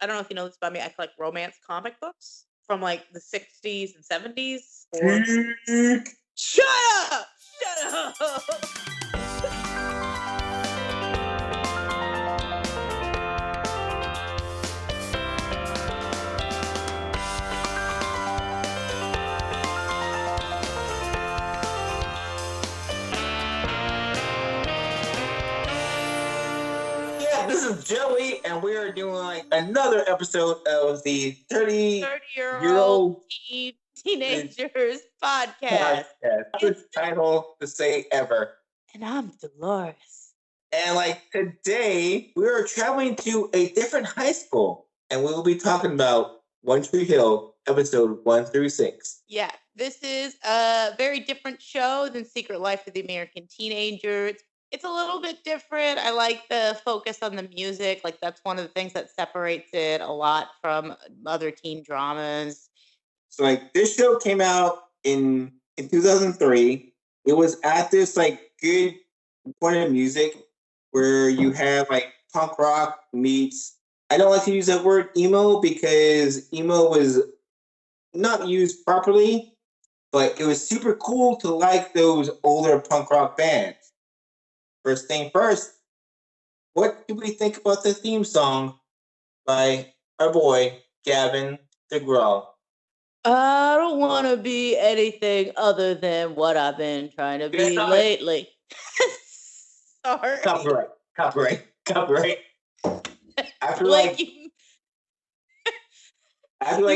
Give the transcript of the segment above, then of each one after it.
I don't know if you know this about me. I collect romance comic books from like the 60s and 70s. Or shut up! Shut up! This is Joey, and we are doing like another episode of the 30-year-old teenagers podcast. Good title to say ever. And I'm Dolores. And like today, we are traveling to a different high school, and we will be talking about One Tree Hill, episode 1 through 6. Yeah, this is a very different show than Secret Life of the American Teenager. It's a little bit different. I like the focus on the music. Like, that's one of the things that separates it a lot from other teen dramas. So like this show came out in 2003. It was at this like good point of music where you have like punk rock meets, I don't like to use that word emo because emo was not used properly, but it was super cool to like those older punk rock bands. First thing first, what do we think about the theme song by our boy Gavin DeGraw? I don't want to be anything other than what I've been trying to be lately. Sorry. Copyright. I feel like you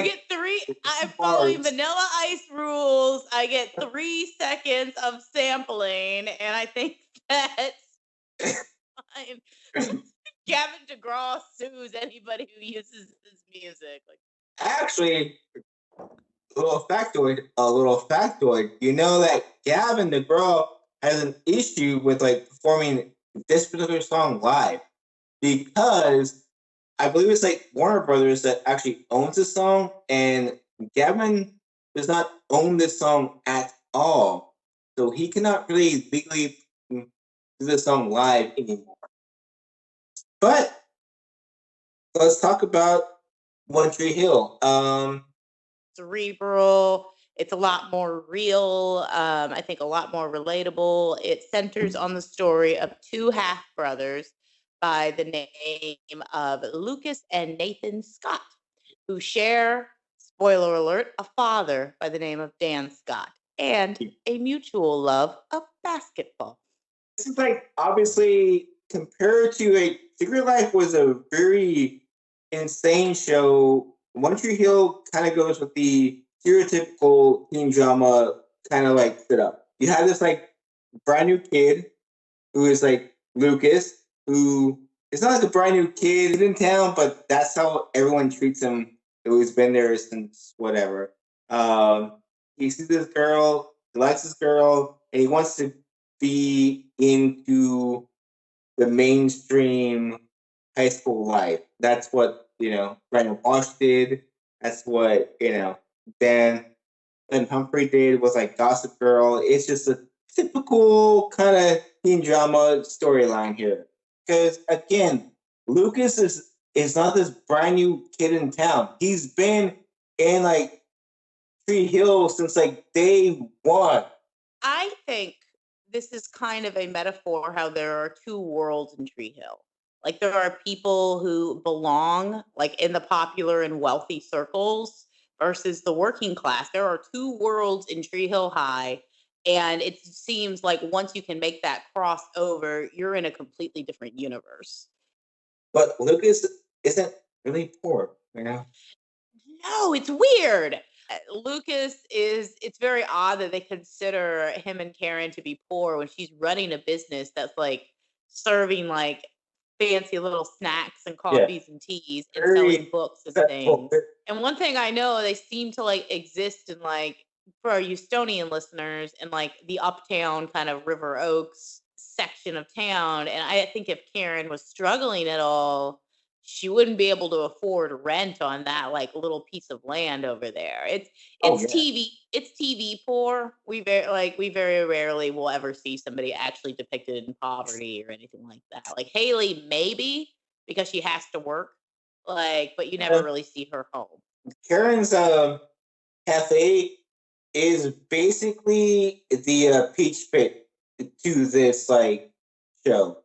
get three. I'm following Vanilla Ice rules. I get 3 seconds of sampling, and I think that's fine. Gavin DeGraw sues anybody who uses his music. Actually, a little factoid. You know that Gavin DeGraw has an issue with like performing this particular song live because I believe it's like Warner Brothers that actually owns the song, and Gavin does not own this song at all, so he cannot really legally do the song live anymore. But let's talk about One Tree Hill. Cerebral. It's a lot more real. I think a lot more relatable. It centers on the story of 2 half brothers by the name of Lucas and Nathan Scott, who share, spoiler alert, a father by the name of Dan Scott, and a mutual love of basketball. This is like, obviously, compared to a Secret Life was a very insane show. One Tree Hill kind of goes with the stereotypical teen drama kind of like set up. You have this like brand new kid who is like Lucas, who is not like a brand new kid in town, but that's how everyone treats him who's been there since whatever. He sees this girl, he likes this girl, and he wants to be into the mainstream high school life. That's what, Brandon Walsh did. That's what, Dan and Humphrey did, was like Gossip Girl. It's just a typical kind of teen drama storyline here. Because again, Lucas is not this brand new kid in town. He's been in like Tree Hill since like day one. I think this is kind of a metaphor how there are 2 worlds in Tree Hill. Like, there are people who belong like in the popular and wealthy circles versus the working class. There are 2 worlds in Tree Hill High, and it seems like once you can make that crossover, you're in a completely different universe. But Lucas isn't really poor, No, it's weird. Lucas it's very odd that they consider him and Karen to be poor when she's running a business that's like serving like fancy little snacks and coffees and teas and selling books and things. And one thing I know, they seem to like exist in like, for our Houstonian listeners, in like the uptown kind of River Oaks section of town. And I think if Karen was struggling at all, she wouldn't be able to afford rent on that like little piece of land over there. It's TV poor. We very rarely will ever see somebody actually depicted in poverty or anything like that. Like Haley, maybe, because she has to work. Like, but you never Uh, really see her home. Karen's cafe is basically the peach pit to this like show.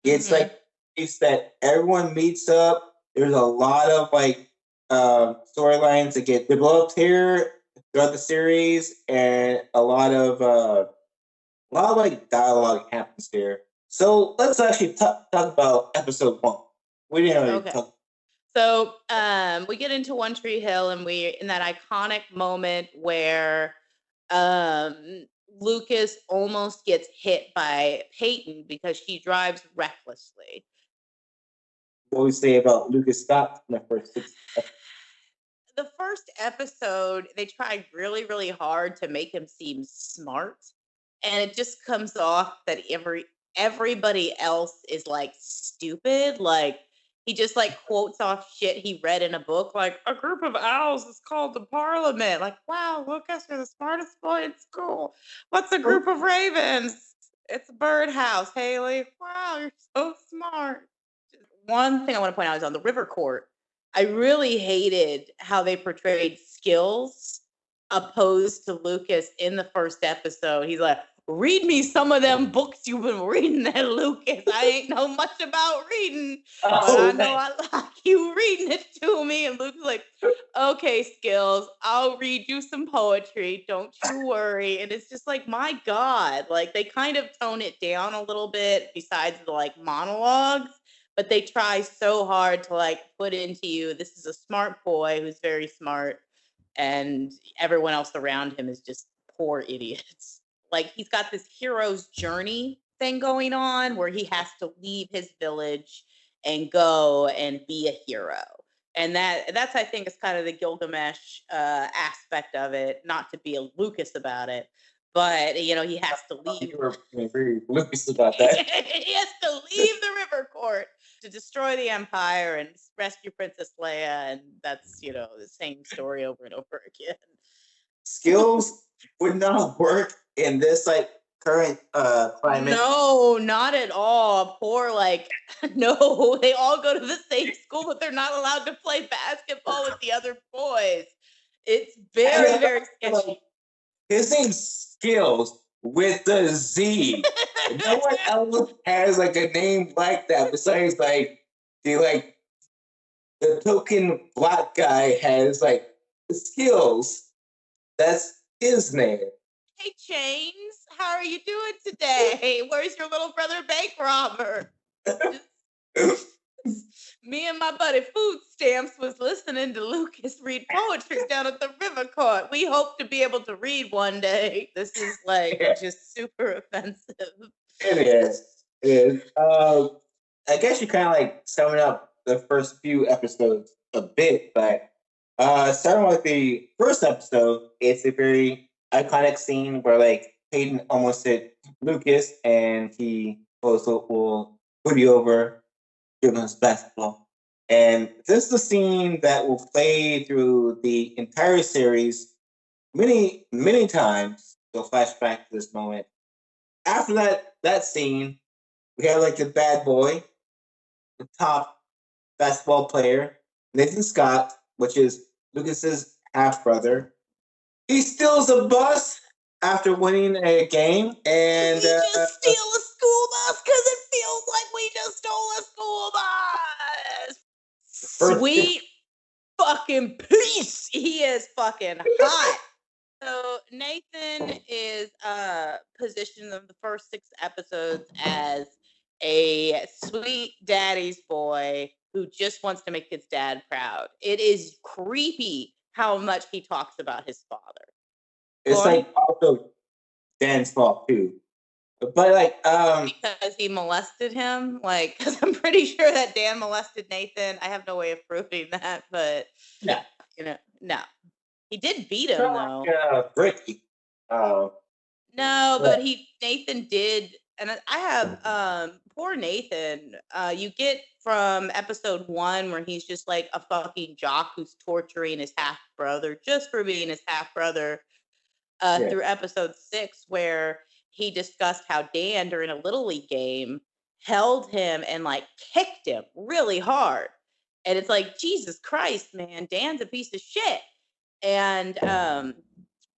It's Hmm. like it's that everyone meets up. There's a lot of like storylines that get developed here throughout the series, and a lot of like dialogue happens here. So let's actually talk about episode one. We didn't already Okay. talk. So we get into One Tree Hill, and we in that iconic moment where Lucas almost gets hit by Peyton because she drives recklessly. What we say about Lucas Scott in the first six. The first episode, they tried really, really hard to make him seem smart, and it just comes off that everybody else is like stupid. Like he just like quotes off shit he read in a book, like a group of owls is called the Parliament. Like, wow, Lucas, you're the smartest boy in school. What's a group of ravens? It's a birdhouse, Haley. Wow, you're so smart. One thing I want to point out is on the river court. I really hated how they portrayed Skills opposed to Lucas in the first episode. He's like, read me some of them books you've been reading there, Lucas. I ain't know much about reading, but I Oh, know I like you reading it to me. And Luke's like, okay, Skills, I'll read you some poetry. Don't you worry. And it's just like, my God, like they kind of tone it down a little bit besides the like monologues, but they try so hard to like put into you this is a smart boy who's very smart, and everyone else around him is just poor idiots. Like he's got this hero's journey thing going on where he has to leave his village and go and be a hero. And that's I think is kind of the Gilgamesh aspect of it, not to be a Lucas about it, but you know he has to leave. you were very Lucas about He that. has to leave the river court to destroy the empire and rescue Princess Leia, and that's the same story over and over again. Skills would not work in this like current climate. No, not at all. Poor, like, no, they all go to the same school, but they're not allowed to play basketball with the other boys. It's very, very sketchy. His name's Skills with the Z. No one else has like a name like that besides like the token black guy has like skills. That's his name. Hey, Chains, how are you doing today? Where's your little brother bank robber? Me and my buddy Food Stamps was listening to Lucas read poetry down at the river court. We hope to be able to read one day. This is like just super offensive. It is. It is. I guess you kind of like summing up the first few episodes a bit, but starting with the first episode, it's a very iconic scene where like Hayden almost hit Lucas, and he also will put you over giving us basketball. And this is the scene that will play through the entire series many, many times. So flashback to this moment. After that scene, we have like the bad boy, the top basketball player, Nathan Scott, which is Lucas's half brother. He steals a bus after winning a game, and we just steal a school bus because it feels like we just stole a school bus. Sweet fucking peace. He is fucking hot. So Nathan is positioned in the first 6 episodes as a sweet daddy's boy who just wants to make his dad proud. It is creepy how much he talks about his father. it's like also Dan's fault too. But like because he molested him, like because I'm pretty sure that Dan molested Nathan. I have no way of proving that, but no, no, he did beat him though. like, Ricky. No, but Nathan did, and I have poor Nathan. You get from episode 1 where he's just like a fucking jock who's torturing his half brother just for being his half brother. Through episode 6 where he discussed how Dan during a little league game held him and like kicked him really hard. And it's like, Jesus Christ, man, Dan's a piece of shit. And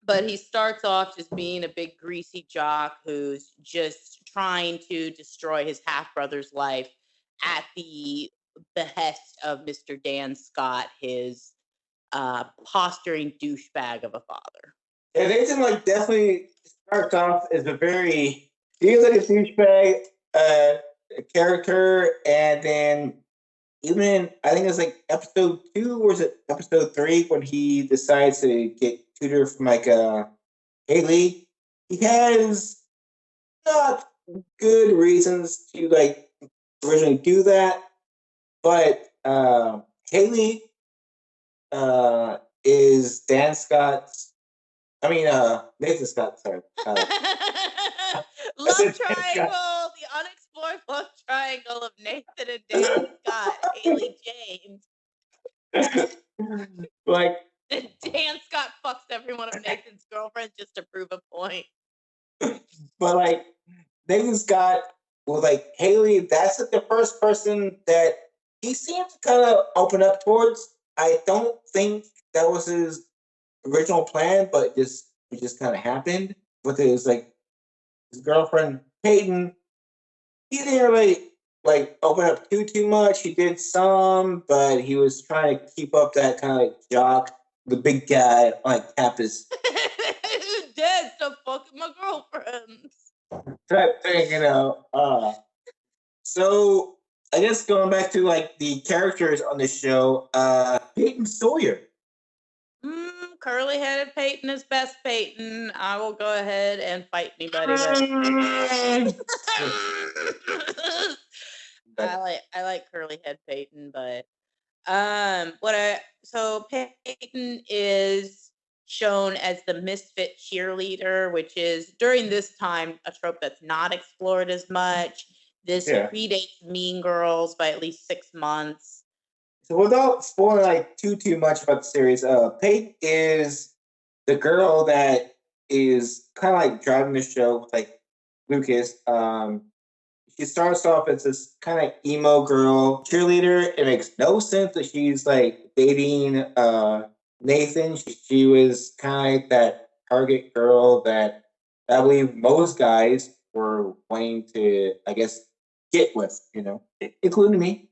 but he starts off just being a big greasy jock who's just trying to destroy his half brother's life at the behest of Mr. Dan Scott, his posturing douchebag of a father. And Nathan like definitely starts off as a very he's like a douchebag character, and then even I think it's like episode 2 or is it episode 3 when he decides to get tutor from like Haley. He has not good reasons to like originally do that, but Haley is Dan Scott's. I mean, Nathan Scott. Sorry. Love triangle, the unexplored love triangle of Nathan and Dan Scott, Haley James. Like Dan Scott fucks every one of Nathan's girlfriends just to prove a point. But like Nathan Scott, well, like Haley, that's like the first person that he seems to kind of open up towards. I don't think that was his original plan, but it just kind of happened. With his like his girlfriend Peyton, he didn't really like open up too much. He did some, but he was trying to keep up that kind of like jock, the big guy like campus Dead, stop fucking my girlfriends. type thing, you know. So I guess going back to like the characters on the show, Peyton Sawyer. Curly-headed Peyton is best Peyton. I will go ahead and fight anybody. I like curly-head Peyton, but so Peyton is shown as the misfit cheerleader, which is during this time a trope that's not explored as much. This predates Mean Girls by at least 6 months. So without spoiling like too much about the series, Peyton is the girl that is kind of like driving the show with like Lucas. She starts off as this kind of emo girl cheerleader. It makes no sense that she's like dating Nathan. She was kind of like that target girl that I believe most guys were wanting to, I guess, get with, you know, including me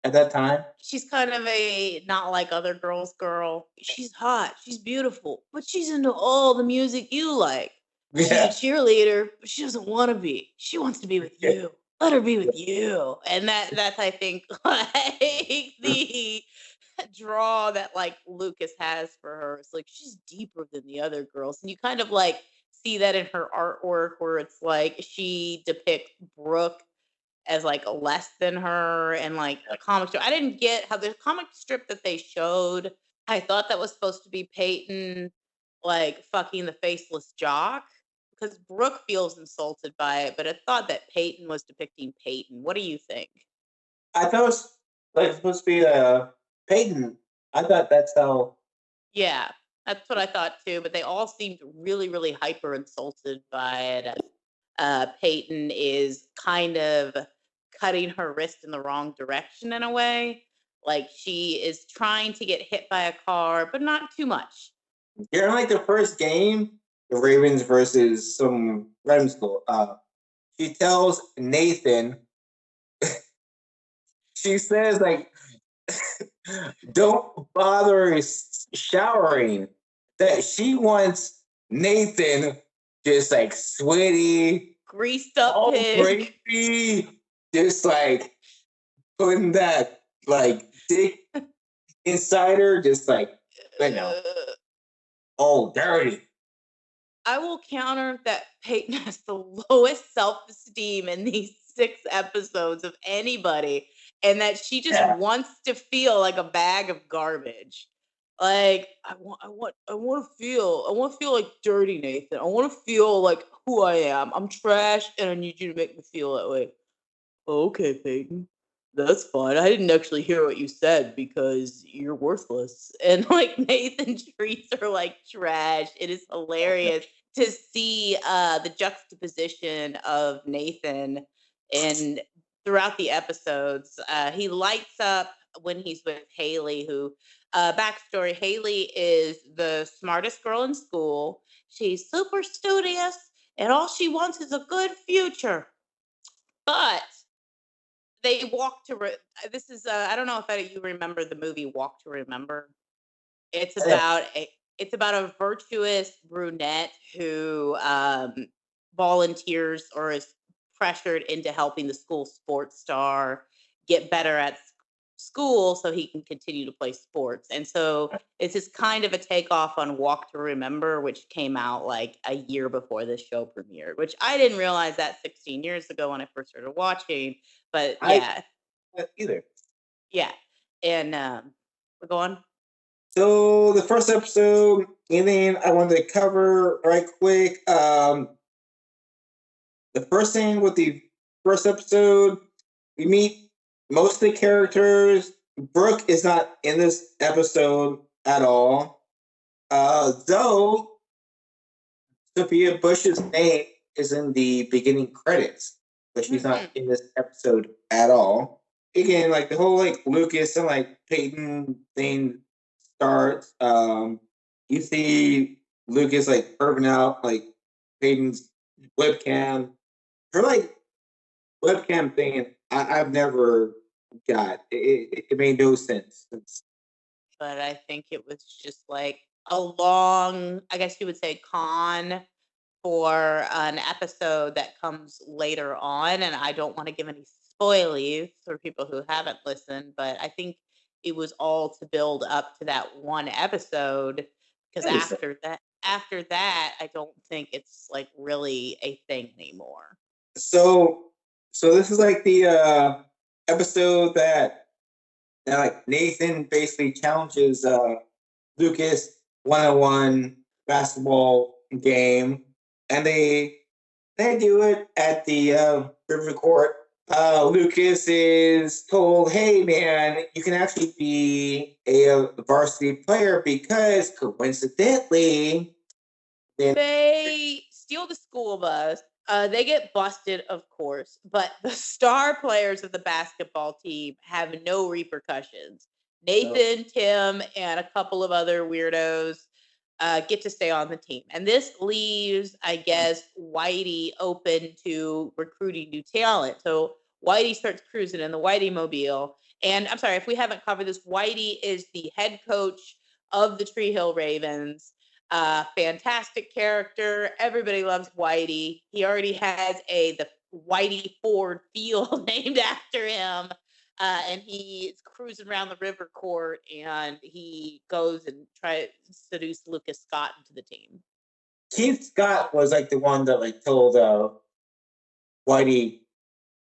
at that time. She's kind of a not like other girls girl. She's hot, she's beautiful, but she's into all the music you like. She's a cheerleader, but she doesn't want to be. She wants to be with you. Let her be with you. And that's I think like the draw that like Lucas has for her. It's like she's deeper than the other girls. And you kind of like see that in her artwork where it's like she depicts Brooke as like less than her and like a comic strip. I didn't get how the comic strip that they showed. I thought that was supposed to be Peyton like fucking the faceless jock because Brooke feels insulted by it, but I thought that Peyton was depicting Peyton. What do you think? I thought it was like supposed to be Peyton. I thought that's how. Yeah, that's what I thought too. But they all seemed really, really hyper insulted by it. Peyton is kind of cutting her wrist in the wrong direction in a way. Like she is trying to get hit by a car, but not too much. During like the first game, the Ravens versus some random school, she tells Nathan, she says like, don't bother showering. That she wants Nathan just like sweaty, greased up all pig, crazy, just like putting that like dick inside her, just like you know, all dirty. I will counter that Peyton has the lowest self-esteem in these 6 episodes of anybody, and that she just wants to feel like a bag of garbage. Like I want to feel like dirty Nathan. I want to feel like who I am. I'm trash, and I need you to make me feel that way. Okay, Peyton. That's fine. I didn't actually hear what you said because you're worthless. And like Nathan treats her like trash. It is hilarious to see the juxtaposition of Nathan and throughout the episodes. He lights up when he's with Haley, who backstory, Haley is the smartest girl in school. She's super studious, and all she wants is a good future. But they walk to this is I don't know if you remember the movie Walk to Remember. It's Yeah. about a virtuous brunette who volunteers or is pressured into helping the school sports star get better at school so he can continue to play sports. And so it's just kind of a takeoff on Walk to Remember, which came out like a year before this show premiered, which I didn't realize that 16 years ago when I first started watching. But I yeah, either. yeah. And we're going. So the first episode, anything I wanted to cover right quick. The first thing with the first episode, we meet most of the characters. Brooke is not in this episode at all. Though Sophia Bush's name is in the beginning credits, but she's not in this episode at all. Again, like the whole like Lucas and like Peyton thing starts. You see Lucas like perving out like Peyton's webcam. Her like webcam thing, I've never got. It made no sense. But I think it was just like a long, I guess you would say, con for an episode that comes later on. And I don't want to give any spoilies for people who haven't listened, but I think it was all to build up to that one episode. Because after that, I don't think it's like really a thing anymore. So this is like the episode that like Nathan basically challenges Lucas 1-on-1 basketball game, and they do it at the river court. Lucas is told, "Hey, man, you can actually be a varsity player because coincidentally, They steal the school bus. They get busted, of course, but the star players of the basketball team have no repercussions. Nathan, Tim, and a couple of other weirdos get to stay on the team. And this leaves, I guess, Whitey open to recruiting new talent. So Whitey starts cruising in the Whitey mobile. And I'm sorry, if we haven't covered this, Whitey is the head coach of the Tree Hill Ravens. Fantastic character. Everybody loves Whitey. He already has the Whitey Ford Field named after him. And he's cruising around the river court, and he goes and tries to seduce Lucas Scott into the team. Keith Scott was like the one that like told Whitey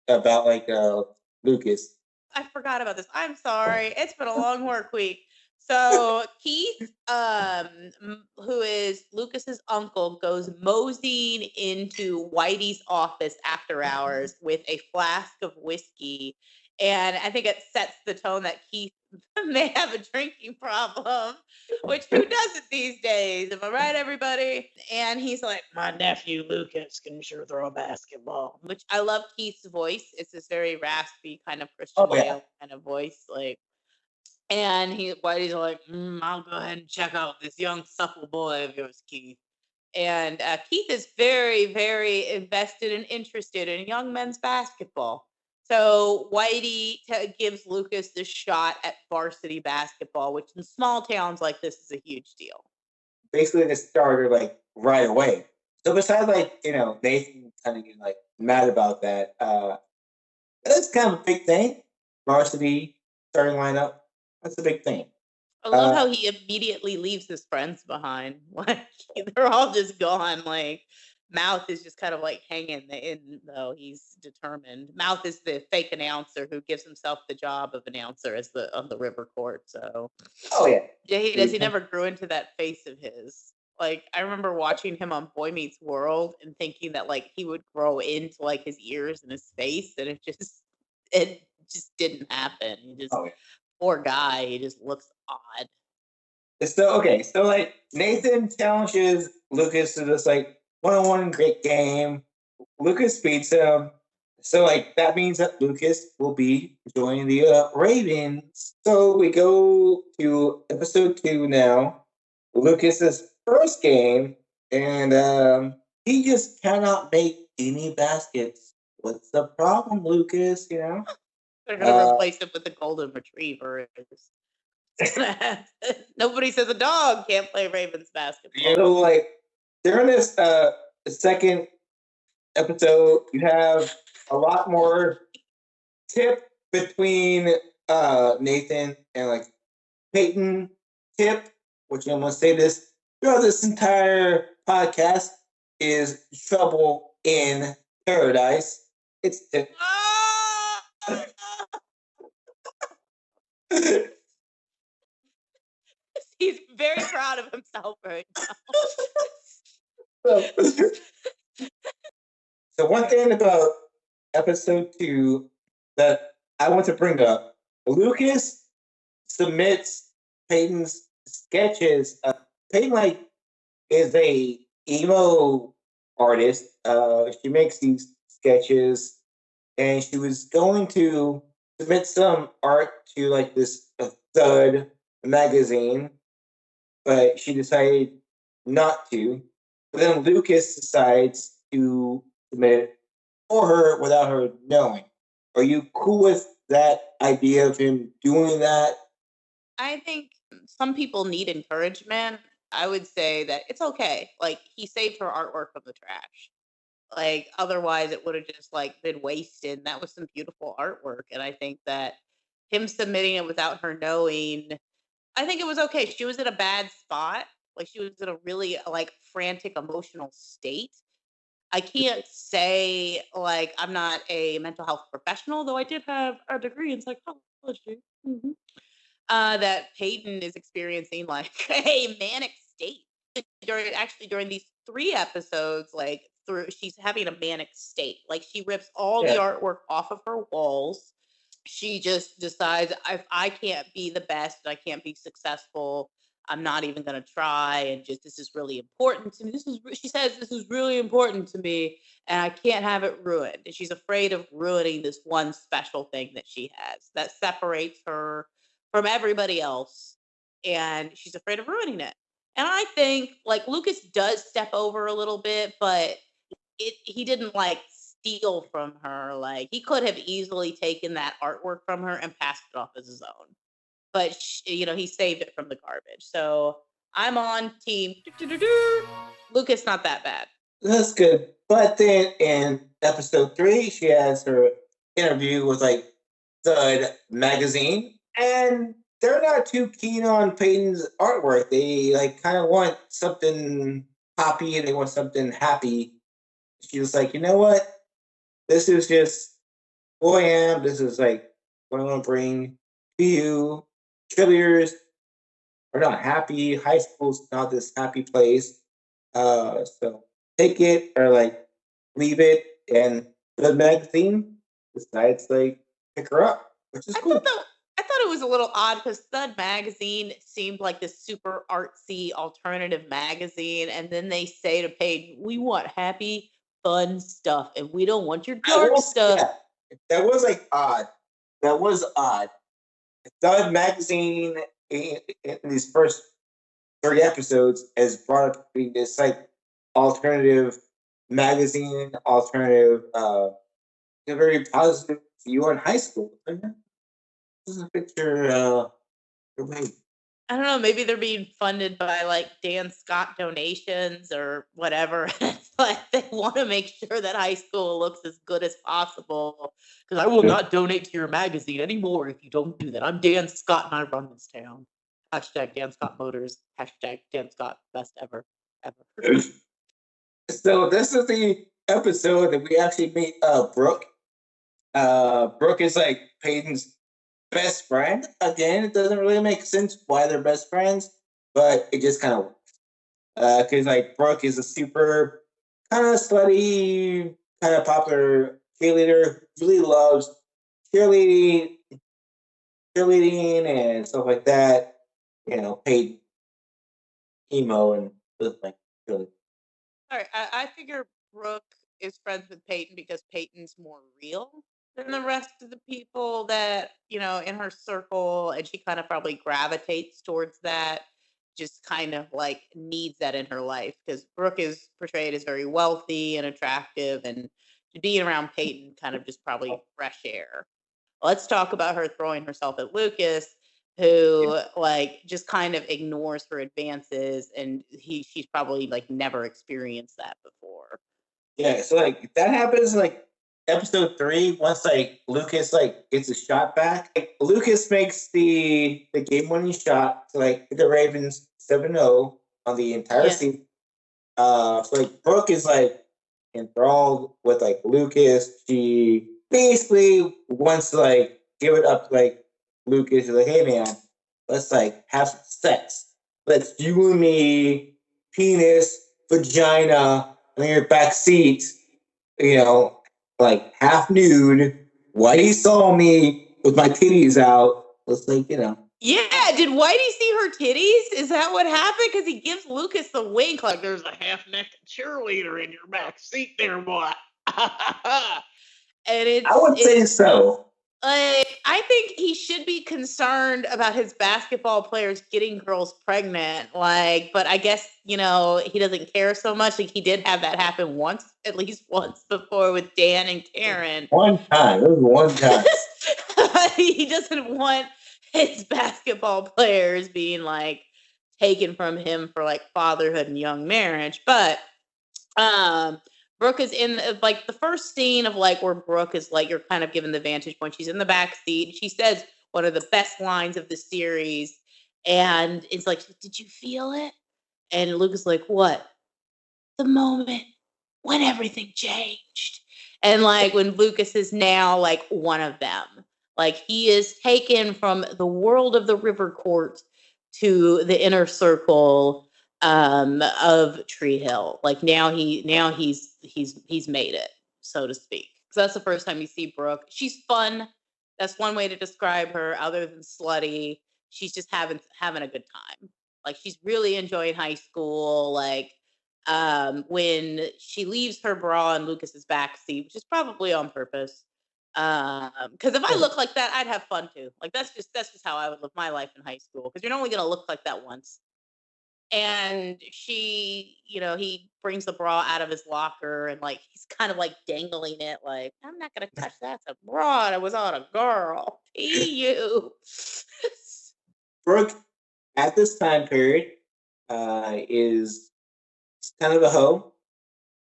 about like Lucas. I forgot about this. I'm sorry. It's been a long work week. So Keith, who is Lucas's uncle, goes moseying into Whitey's office after hours with a flask of whiskey. And I think it sets the tone that Keith may have a drinking problem, which who doesn't these days? Am I right, everybody? And he's like, my nephew Lucas can sure throw a basketball, which I love Keith's voice. It's this very raspy kind of Christian Bale kind of voice, like. And Whitey's like, I'll go ahead and check out this young supple boy of yours, Keith. And Keith is very, very invested and interested in young men's basketball. So Whitey gives Lucas the shot at varsity basketball, which in small towns like this is a huge deal. Basically, the starter like right away. So besides like Nathan kind of getting like mad about that, that's kind of a big thing. Varsity starting lineup. That's a big thing. I love how he immediately leaves his friends behind. Like they're all just gone. Like Mouth is just kind of like hanging in, though he's determined. Mouth is the fake announcer who gives himself the job of announcer on the river court. So he never grew into that face of his. Like I remember watching him on Boy Meets World and thinking that like he would grow into like his ears and his face, and it just didn't happen. He just poor guy. He just looks odd. So like Nathan challenges Lucas to this like 1-on-1 great game. Lucas beats him. So like that means that Lucas will be joining the Ravens. So we go to episode 2 now. Lucas's first game, and he just cannot make any baskets. What's the problem, Lucas? They're gonna replace it with the golden retriever. Nobody says a dog can't play Ravens basketball. Like during this second episode, you have a lot more tip between Nathan and like Peyton. Tip, which I'm gonna say this throughout this entire podcast, is trouble in paradise. It's tip. He's very proud of himself right now. So one thing about episode 2 that I want to bring up, Lucas submits Peyton's sketches. Peyton is a emo artist. She makes these sketches, and she was going to submit some art to like this Thud magazine, but she decided not to. But then Lucas decides to submit it for her without her knowing. Are you cool with that idea of him doing that? I think some people need encouragement. I would say that it's okay. Like, he saved her artwork from the trash. Like, otherwise it would have just like been wasted. That was some beautiful artwork. And I think that him submitting it without her knowing, I think it was okay. She was in a bad spot. Like, she was in a really like frantic emotional state. I can't say like I'm not a mental health professional, though I did have a degree in psychology. That Peyton is experiencing like a manic state during these 3 episodes. Like through, she's having a manic state. Like, she rips all the artwork off of her walls. She just decides, if I can't be the best, I can't be successful, I'm not even going to try. And just, this is really important to me. She says, this is really important to me, and I can't have it ruined. And she's afraid of ruining this one special thing that she has that separates her from everybody else. And she's afraid of ruining it. And I think like Lucas does step over a little bit, but he didn't like steal from her. Like, he could have easily taken that artwork from her and passed it off as his own. But he saved it from the garbage. So I'm on team Lucas. Not that bad. That's good. But then in episode 3, she has her interview with like Thud magazine, and they're not too keen on Peyton's artwork. They like kind of want something poppy, and they want something happy. She was like, you know what? This is just who I am. This is like what I want to bring to you. Cheerleaders are not happy. High school's not this happy place. So take it or like leave it. And the magazine decides like pick her up, which is cool. I thought it was a little odd because Thud magazine seemed like this super artsy alternative magazine, and then they say to Peyton, "We want happy, fun stuff, and we don't want your dark stuff." Yeah, that was like odd. That was odd. Thud magazine in these first 30 episodes has brought up being this like alternative magazine, alternative, a very positive view on high school. This is a picture. Wait. I don't know. Maybe they're being funded by like Dan Scott donations or whatever. It's like they want to make sure that high school looks as good as possible. Because I will not donate to your magazine anymore if you don't do that. I'm Dan Scott and I run this town. Hashtag Dan Scott Motors. Hashtag Dan Scott best ever. So this is the episode that we actually meet Brooke. Brooke is like Peyton's best friend. Again, it doesn't really make sense why they're best friends, but it just kind of works. Because like Brooke is a super kind of slutty, kind of popular cheerleader. Really loves cheerleading, and stuff like that. Peyton emo and stuff like that. All right, I figure Brooke is friends with Peyton because Peyton's more real than the rest of the people that, in her circle. And she kind of probably gravitates towards that, just kind of like needs that in her life because Brooke is portrayed as very wealthy and attractive. And being around Peyton kind of just probably fresh air. Let's talk about her throwing herself at Lucas, who like just kind of ignores her advances, and she's probably like never experienced that before. Yeah, so like that happens in like episode 3 once like Lucas like gets a shot back. Like, Lucas makes the game winning shot to like the Ravens 7-0 on the entire Yeah. season. So like Brooke is like enthralled with like Lucas. She basically wants to like give it up to like Lucas. She's like, hey man, let's like have some sex. Let's you and me, penis, vagina, in your back seat, like half nude. Whitey saw me with my titties out. Let's like. Yeah, did Whitey see her titties? Is that what happened? Because he gives Lucas the wink, like there's a half-naked cheerleader in your back seat there, boy. And I would say so. I think he should be concerned about his basketball players getting girls pregnant. But I guess, he doesn't care so much. Like he did have that happen at least once before with Dan and Karen. One time. It was one time. He doesn't want his basketball players being like taken from him for like fatherhood and young marriage. But Brooke is in like the first scene of like where Brooke is like, you're kind of given the vantage point. She's in the back seat. She says one of the best lines of the series. And it's like, did you feel it? And Luke is like, what? The moment when everything changed. And like when Lucas is now like one of them. Like he is taken from the world of the river court to the inner circle of Tree Hill. Like now he's made it, so to speak. So that's the first time you see Brooke. She's fun. That's one way to describe her, other than slutty. She's just having a good time. Like she's really enjoying high school. Like when she leaves her bra in Lucas's backseat, which is probably on purpose. Because if I look like that, I'd have fun too. Like that's just how I would live my life in high school. Because you're only gonna look like that once. And he brings the bra out of his locker and like he's kind of like dangling it, like I'm not gonna touch that. It's a bra. I was on a girl. You. Brooke, at this time period, is kind of a hoe.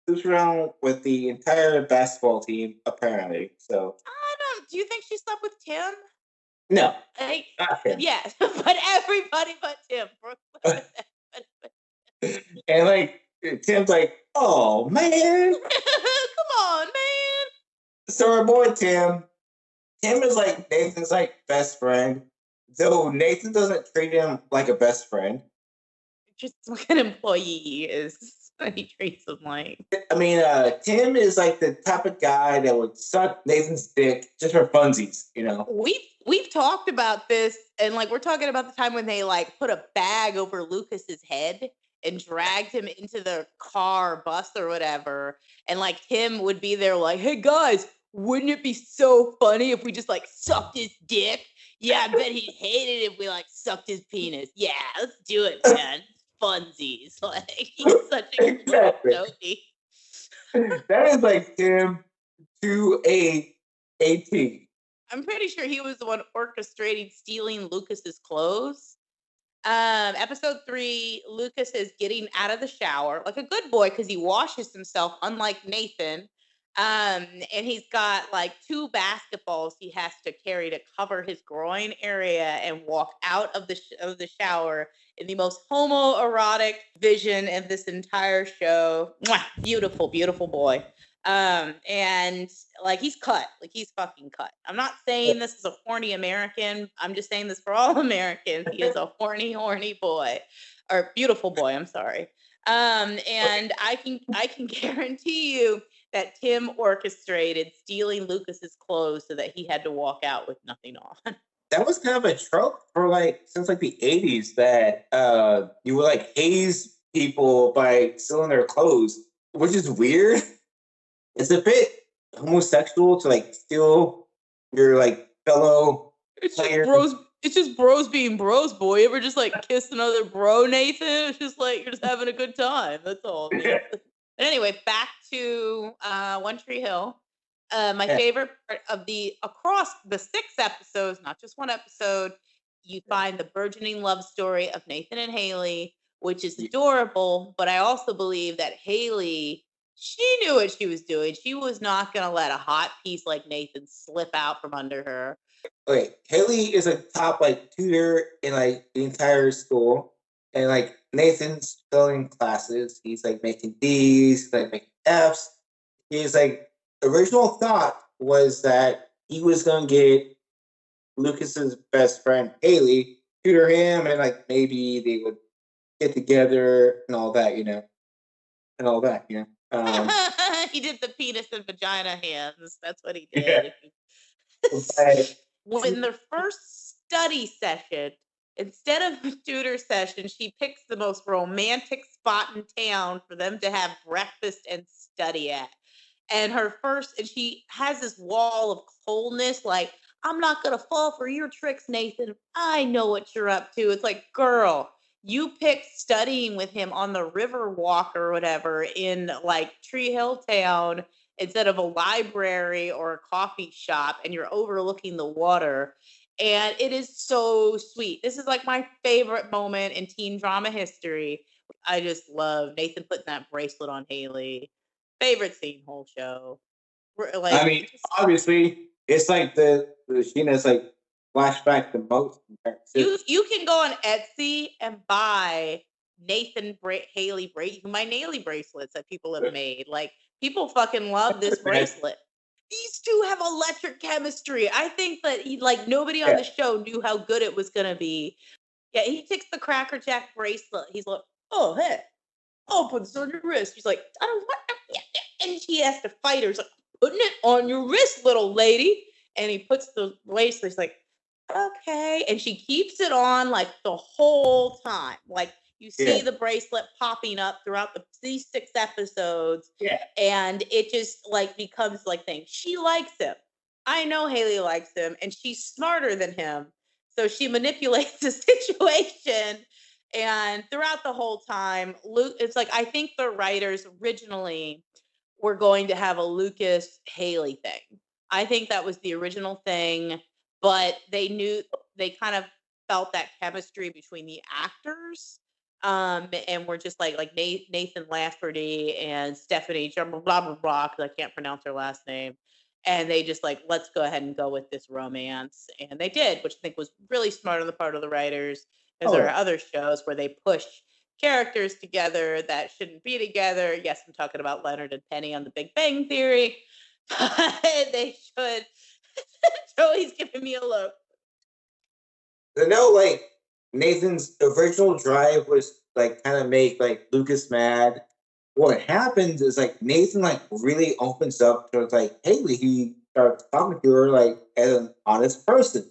Who's around with the entire basketball team, apparently. So I don't. Do you think she slept with Tim? no, not him. Yes, but everybody but Tim. Brooke. And like Tim's like, oh man, come on, man. So our boy Tim is like Nathan's like best friend. Though Nathan doesn't treat him like a best friend. Just like an employee is. He treats him like. I mean, Tim is like the type of guy that would suck Nathan's dick just for funsies, We've talked about this, and like we're talking about the time when they like put a bag over Lucas's head and dragged him into the car, bus, or whatever, and like Tim would be there like, "Hey guys, wouldn't it be so funny if we just like sucked his dick? Yeah, I bet he'd hate it if we like sucked his penis. Yeah, let's do it, man." Funsies. Like he's such a exactly. Joey. That is like Tim to a T. I'm pretty sure he was the one orchestrating stealing Lucas's clothes. Episode 3, Lucas is getting out of the shower like a good boy because he washes himself, unlike Nathan. And he's got like 2 basketballs he has to carry to cover his groin area and walk out of the shower in the most homoerotic vision of this entire show. Mwah! Beautiful, beautiful boy. And like he's cut, like he's fucking cut. I'm not saying this is a horny American. I'm just saying this for all Americans. He is a horny boy, or beautiful boy. I'm sorry. And I can guarantee you that Tim orchestrated stealing Lucas's clothes so that he had to walk out with nothing on. That was kind of a trope for like since like the 80s that you would like haze people by stealing their clothes, which is weird. it's a bit homosexual to like steal your like fellow It's just player. bros. It's just bros being bros, boy. You ever just like kiss another bro, Nathan? It's just like you're just having a good time. That's all. Nathan. But anyway, back to One Tree Hill. My Yeah, favorite part of the across the 6 episodes, not just one episode, you find the burgeoning love story of Nathan and Haley, which is yeah. adorable. But I also believe that Haley, she knew what she was doing. She was not going to let a hot piece like Nathan slip out from under her. Okay, Haley is a top like tutor in like the entire school, and like Nathan's failing classes. He's like making D's, like making F's. His like original thought was that he was gonna get Lucas's best friend Haley tutor him, and like maybe they would get together and all that, and all that, He did the penis and vagina hands. That's what he Yeah. did. But When their first study session, instead of a tutor session, she picks the most romantic spot in town for them to have breakfast and study at. And she has this wall of coldness, like, I'm not gonna fall for your tricks, Nathan. I know what you're up to. It's like, girl, you picked studying with him on the river walk or whatever in like Tree Hill Town instead of a library or a coffee shop, and you're overlooking the water. And it is so sweet. This is like my favorite moment in teen drama history. I just love Nathan putting that bracelet on Haley. Favorite scene, whole show. I Like, mean, obviously, it's like the scene that's like flashback the most. you can go on Etsy and buy Haley bracelet. You can buy Haley bracelets that people have made. Like, people fucking love this bracelet. These two have electric chemistry. I think that like nobody on Yeah. the show knew how good it was gonna be. Yeah, he takes the Cracker Jack bracelet. He's like, oh hey, I'll put this on your wrist. She's like, I don't want. And she has to fight her. He's like, putting it on your wrist, little lady. And he puts the bracelet. He's like, okay. And she keeps it on like the whole time. Like, you see Yeah. the bracelet popping up throughout these 6 episodes. Yeah. And it just like becomes like thing. She likes him. I know Haley likes him, and she's smarter than him. So she manipulates the situation. And throughout the whole time, Luke, it's like I think the writers originally were going to have a Lucas Haley thing. I think that was the original thing, but they kind of felt that chemistry between the actors. And we're just like Nathan Lafferty and Stephanie blah blah blah, because I can't pronounce her last name. And they just like, let's go ahead and go with this romance. And they did, which I think was really smart on the part of the writers. Because there are Oh, other shows where they push characters together that shouldn't be together. Yes, I'm talking about Leonard and Penny on The Big Bang Theory. But they should. Joey's giving me a look. I know, like Nathan's original drive was like kind of make like Lucas mad. What happens is like Nathan like really opens up towards like Haley. He starts talking to her like as an honest person.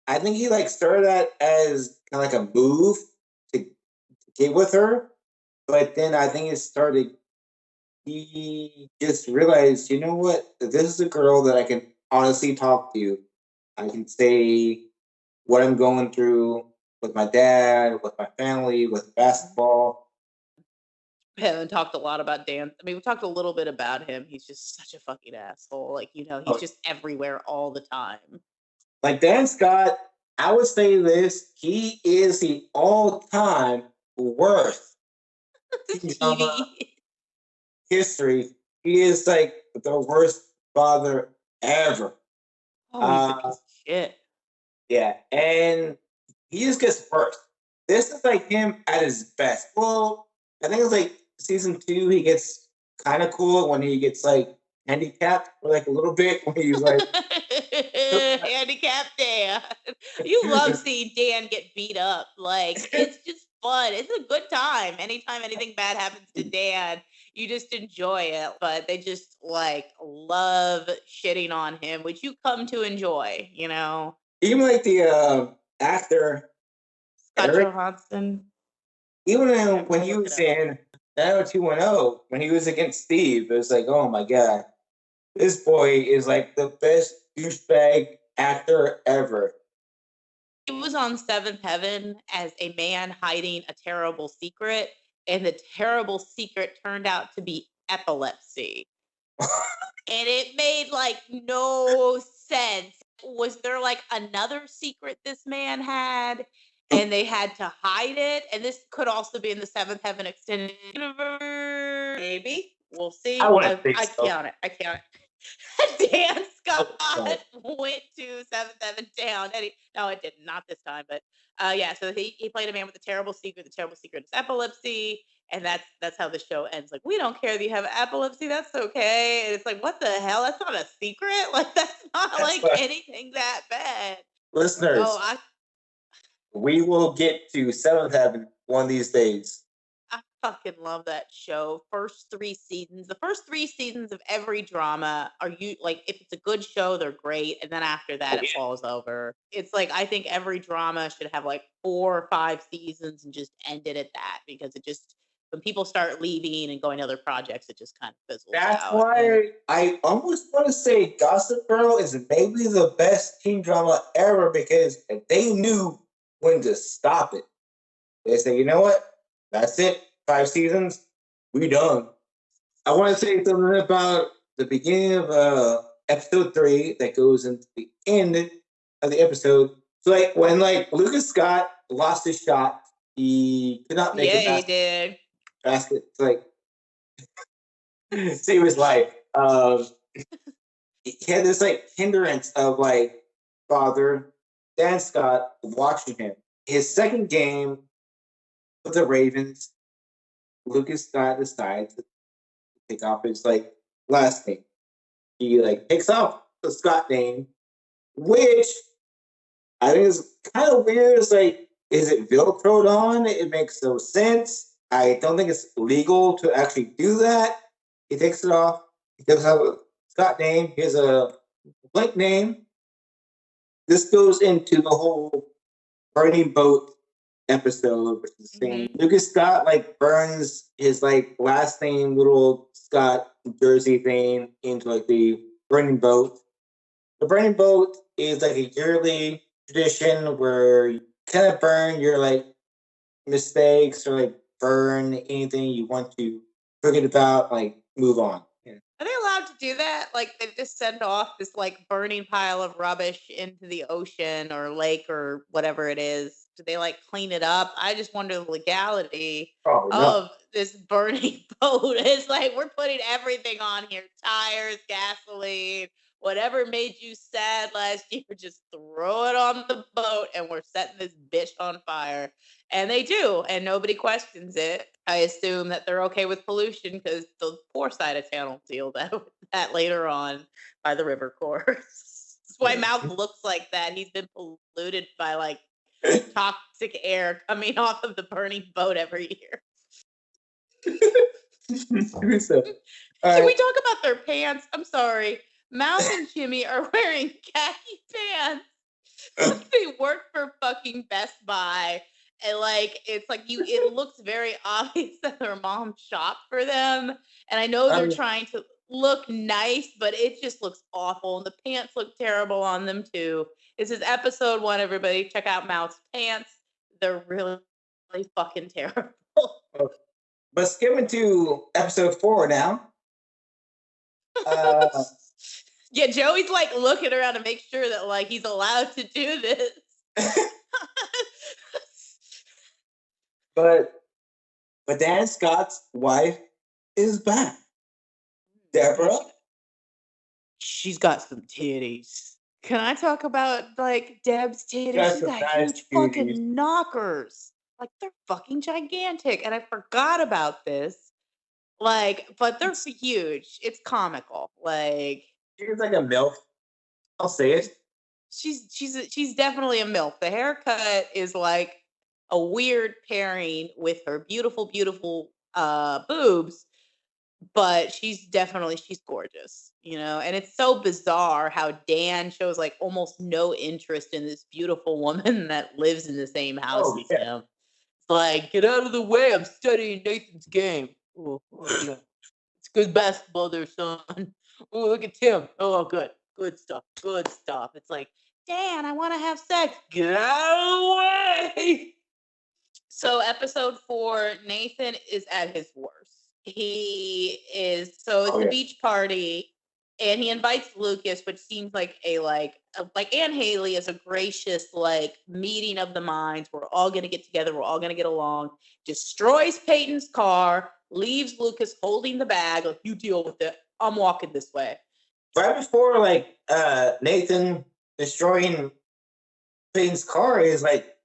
I think he like started that as kind of like a move to get with her, but then I think it started. He just realized, you know what? This is a girl that I can honestly talk to. I can say what I'm going through with my dad, with my family, with basketball. We haven't talked a lot about Dan. I mean, we talked a little bit about him. He's just such a fucking asshole. Like, he's Oh, just everywhere all the time. like Dan Scott, I would say this: he is the all-time worst drama TV. history. He is like the worst father ever. Oh, he's a Uh, piece of shit. yeah, and he just gets worse. This is like him at his best. Well, I think it's like season 2. He gets kind of cool when he gets like handicapped for like a little bit when he's like, Handicap Dan. You love seeing Dan get beat up. Like, it's just fun. It's a good time. Anytime anything bad happens to Dan, you just enjoy it. But they just like love shitting on him, which you come to enjoy, even like the actor Scott Eric, Johansson. even I have when to he look it was up. in 90210, when he was against Steve, it was like, oh my god, this boy is like the best douchebag actor ever. He was on Seventh Heaven as a man hiding a terrible secret, and the terrible secret turned out to be epilepsy. And it made like no sense. Was there like another secret this man had and they had to hide it? And this could also be in the Seventh Heaven extended universe. Maybe. We'll see. I wouldn't think I so. count it. I count it. Dan Scott Oh, went to Seventh Heaven down. And no, it didn't. Not this time. But yeah, so he played a man with a terrible secret. The terrible secret is epilepsy. And that's how the show ends. Like, we don't care that you have epilepsy. That's okay. And it's like, what the hell? That's not a secret. Like, that's not that's like what, anything that bad. Oh, listeners, we will get to Seventh Heaven one of these days. I fucking love that show. First 3 seasons. The first 3 seasons of every drama are you like if it's a good show, they're great. And then after that Oh, it falls over. It's like I think every drama should have like 4 or 5 seasons and just end it at that because it just when people start leaving and going to other projects, it just kind of fizzles that's out. And why I almost want to say Gossip Girl is maybe the best teen drama ever because they knew when to stop it. They say, you know what? That's it. 5 seasons. We done. I want to say something about the beginning of episode 3 that goes into the end of the episode. So like when like Lucas Scott lost his shot, he could not make yeah, a he did. basket. It's like so he was like he had this like hindrance of like father Dan Scott watching him. His second game with the Ravens, Lucas Scott decides to take off his like last name. He like takes off the Scott name, which I think is kind of weird. It's like, is it Velcroed on? It makes no sense. I don't think it's legal to actually do that. He takes it off. He doesn't have a Scott name. He has a blank name. This goes into the whole burning boat episode, which is saying Lucas Scott like burns his like last name little Scott jersey thing into like the burning boat. The burning boat is like a yearly tradition where you kind of burn your like mistakes or like burn anything you want to forget about, like move on. Yeah. Are they allowed to do that? Like they just send off this like burning pile of rubbish into the ocean or lake or whatever it is. Do they like clean it up? I just wonder the legality Probably not. of this burning boat. It's like we're putting everything on here: tires, gasoline, whatever made you sad last year. Just throw it on the boat, and we're setting this bitch on fire. And they do, and nobody questions it. I assume that they're okay with pollution because the poor side of town will deal with that later on by the river course. That's why Mouth looks like that. He's been polluted by like toxic air coming off of the burning boat every year. So, Can we talk about their pants? I'm sorry. Mouth and Jimmy are wearing khaki pants. They work for fucking Best Buy. And like it's like it looks very obvious that their mom shopped for them. And I know they're trying to look nice, but it just looks awful. And the pants look terrible on them too. This is episode 1, everybody. Check out Mouth's pants. They're really, really fucking terrible. But skipping to episode 4 now. Yeah, Joey's like looking around to make sure that like he's allowed to do this. But Dan Scott's wife is back. Deborah. She's got some titties. Can I talk about like Deb's titties? She's got nice huge fucking knockers. Like they're fucking gigantic. And I forgot about this. Like, but they're huge. It's comical. Like she's like a MILF. I'll say it. She's definitely a MILF. The haircut is like a weird pairing with her beautiful, beautiful boobs, but she's gorgeous, you know. And it's so bizarre how Dan shows like almost no interest in this beautiful woman that lives in the same house as him. It's like, get out of the way, I'm studying Nathan's game. Oh, yeah. It's good basketball there, son. Oh, look at Tim. Oh, good. Good stuff. Good stuff. It's like, Dan, I want to have sex. Get away. So, episode 4, Nathan is at his worst. It's Oh a yeah. beach party, and he invites Lucas, which seems like like Anne Haley is a gracious, like, meeting of the minds. We're all going to get together. We're all going to get along. Destroys Peyton's car, leaves Lucas holding the bag. Like, you deal with it. I'm walking this way. Right before Nathan destroying Peyton's car is like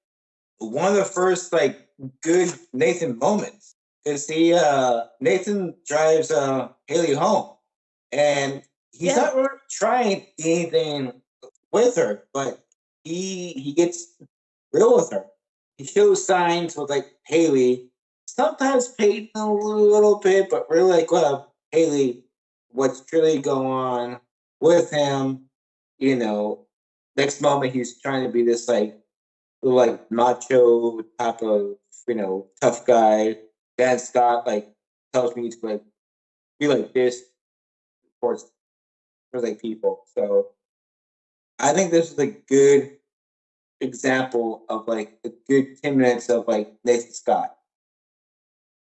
one of the first like good Nathan moments. Cause Nathan drives Haley home and he's not really trying anything with her, but he gets real with her. He shows signs with like Haley, sometimes Peyton a little bit, but really like Haley, what's truly going on with him. You know, next moment he's trying to be this like macho type of tough guy. Dan Scott like tells me to like be like this towards like people. So I think this is a good example of like a good 10 minutes of like Nathan Scott.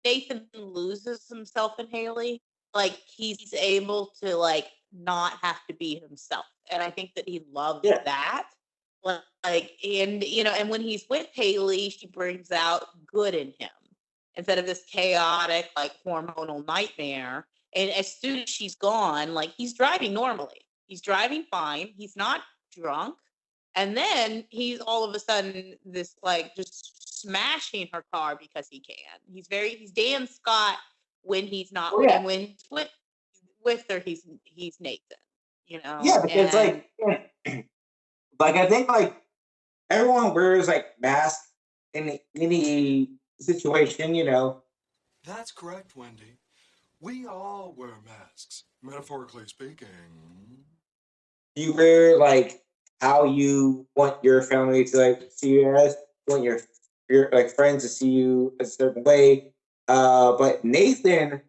Nathan loses himself in Haley. Like, he's able to like not have to be himself, and I think that he loves that. And when he's with Haley, she brings out good in him instead of this chaotic, like, hormonal nightmare. And as soon as she's gone, like, he's driving normally. He's driving fine. He's not drunk. And then he's all of a sudden this, like, just smashing her car because he can. He's Dan Scott when he's not, and when he's with her, he's Nathan. Yeah, because like I think like everyone wears like masks in any situation, That's correct, Wendy. We all wear masks, metaphorically speaking. You wear like how you want your family to like see you as, you want your like friends to see you a certain way. But Nathan,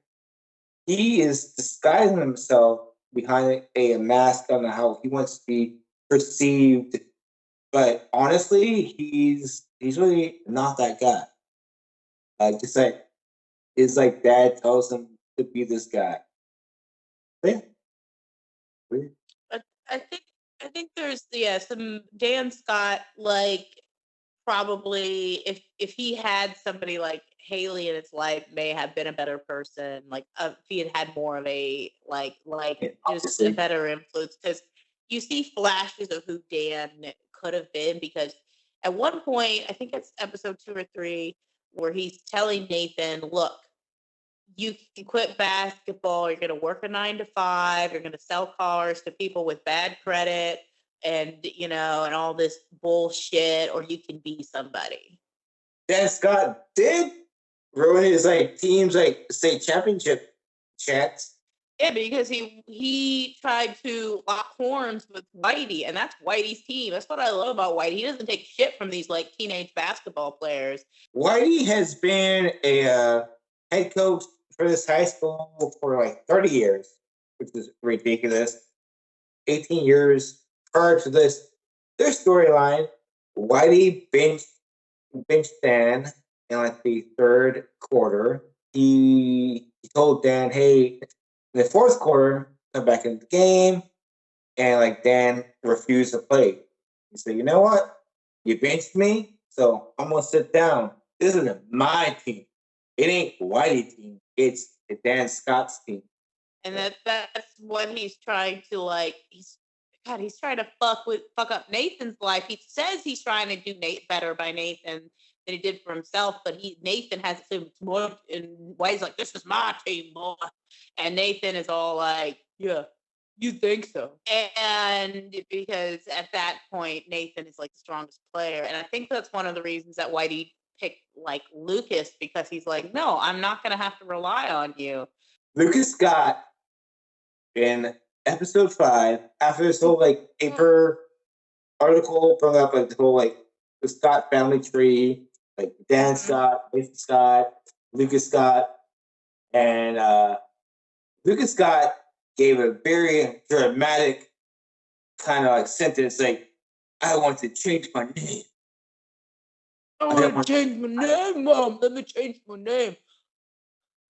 he is disguising himself behind a mask on how he wants to be perceived. But honestly, he's really not that guy. Just like his like dad tells him to be this guy. Yeah. Weird. I think there's some Dan Scott, like, probably if he had somebody like Haley in his life, may have been a better person. Like, if he had more of a just a better influence, because you see flashes of who Dan could have been. Because at one point, I think it's episode 2 or 3, where he's telling Nathan, "Look, you can quit basketball. You're going to work a 9 to 5. You're going to sell cars to people with bad credit, and all this bullshit, or you can be somebody." Dan Scott did ruin his like team's like state championship chance. Yeah, because he tried to lock horns with Whitey, and that's Whitey's team. That's what I love about Whitey. He doesn't take shit from these like teenage basketball players. Whitey has been a head coach for this high school for like 30 years, which is ridiculous. 18 years prior to this, their storyline, Whitey benched Dan in like the third quarter. He told Dan, "Hey, in the fourth quarter, come back in the game," and like Dan refused to play. He said, "You know what? You benched me, so I'm gonna sit down. This is my team. It ain't Whitey team. It's Dan Scott's team." And that's what he's trying to, like, he's trying to fuck up Nathan's life. He says he's trying to do better by Nathan than he did for himself, but Nathan has to more in ways like, "This is my team, boy." And Nathan is all like, "Yeah, you think so?" And because at that point, Nathan is like the strongest player. And I think that's one of the reasons that Whitey picked like Lucas, because he's like, "No, I'm not gonna have to rely on you." Lucas Scott in episode 5, after this whole like paper article brought up like the whole like the Scott family tree, like Dan Scott, Nathan Scott, Lucas Scott, And Lucas Scott gave a very dramatic kind of like sentence, like, "I want to change my name. I want to change my name, Mom. Let me change my name."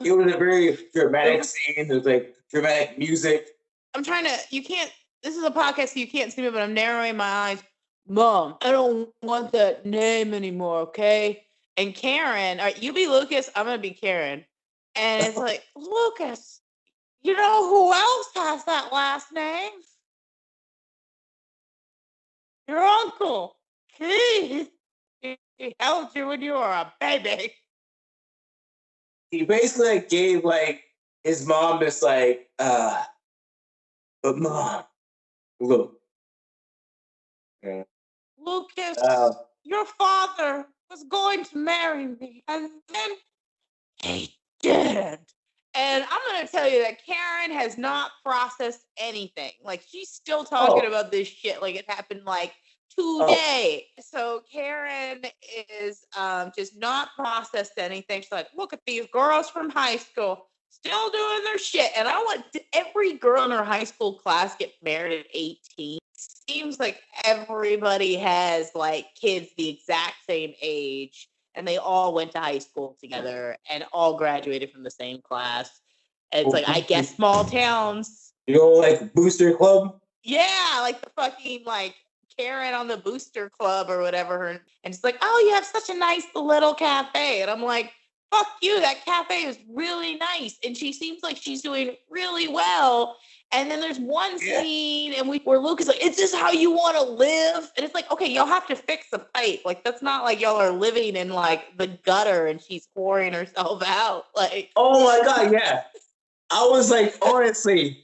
It was a very dramatic scene. There's like dramatic music. I'm trying to. You can't. This is a podcast, so you can't see me, but I'm narrowing my eyes. Mom, I don't want that name anymore. Okay. And Karen, all right, you be Lucas. I'm gonna be Karen. And it's like, Lucas, you know who else has that last name? Your uncle. He held you when you were a baby. He basically like, gave like his mom this like, but Mom, look. Yeah. Lucas, your father was going to marry me, and then he didn't. And I'm going to tell you that Karen has not processed anything. Like, she's still talking about this shit like it happened like today. So Karen is just not processed anything. She's like, look at these girls from high school still doing their shit. And I want every girl in her high school class get married at 18. Seems like everybody has like kids the exact same age, and they all went to high school together and all graduated from the same class. And it's like, I guess small towns. You know, like Booster Club? Yeah, like the fucking like Karen on the Booster Club or whatever. And it's like, oh, you have such a nice little cafe. And I'm like, fuck you, that cafe is really nice. And she seems like she's doing really well. And then there's one scene and where Luke is like, is this how you want to live? And it's like, okay, y'all have to fix the pipe. Like, that's not like y'all are living in like the gutter and she's pouring herself out. Like, oh my God, yeah. I was like, honestly,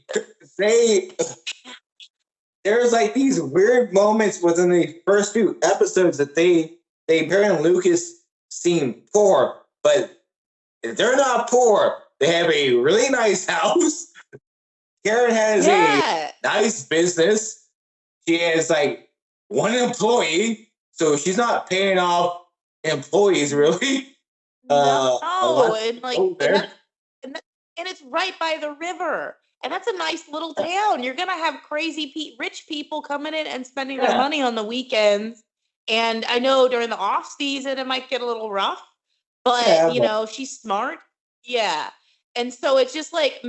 there's like these weird moments within the first few episodes that they Barry and Lucas seem poor, but they're not poor. They have a really nice house. Karen has a nice business. She has like one employee, so she's not paying off employees really. And like, and it's right by the river, and that's a nice little town. You're gonna have crazy rich people coming in and spending their money on the weekends. And I know during the off season it might get a little rough, but you know, she's smart. Yeah. And so it's just like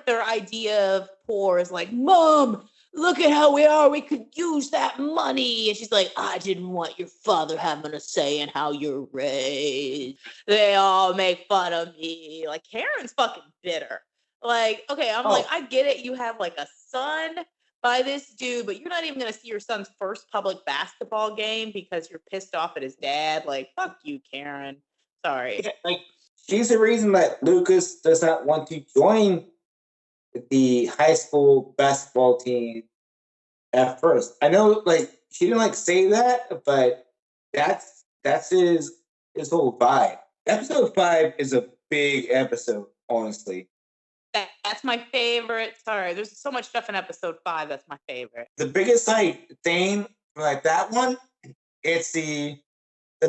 their idea of poor is like, Mom, look at how we are. We could use that money. And she's like, I didn't want your father having a say in how you're raised. They all make fun of me. Like, Karen's fucking bitter. Like, okay, I'm like, I get it. You have like a son by this dude, but you're not even going to see your son's first public basketball game because you're pissed off at his dad. Like, fuck you, Karen. Sorry. Yeah, like, she's the reason that Lucas does not want to join the high school basketball team at first. I know, like, she didn't like say that, but that's his whole vibe. Episode 5 is a big episode, honestly. That's my favorite. Sorry, there's so much stuff in episode 5. That's my favorite. The biggest like thing like that one, it's the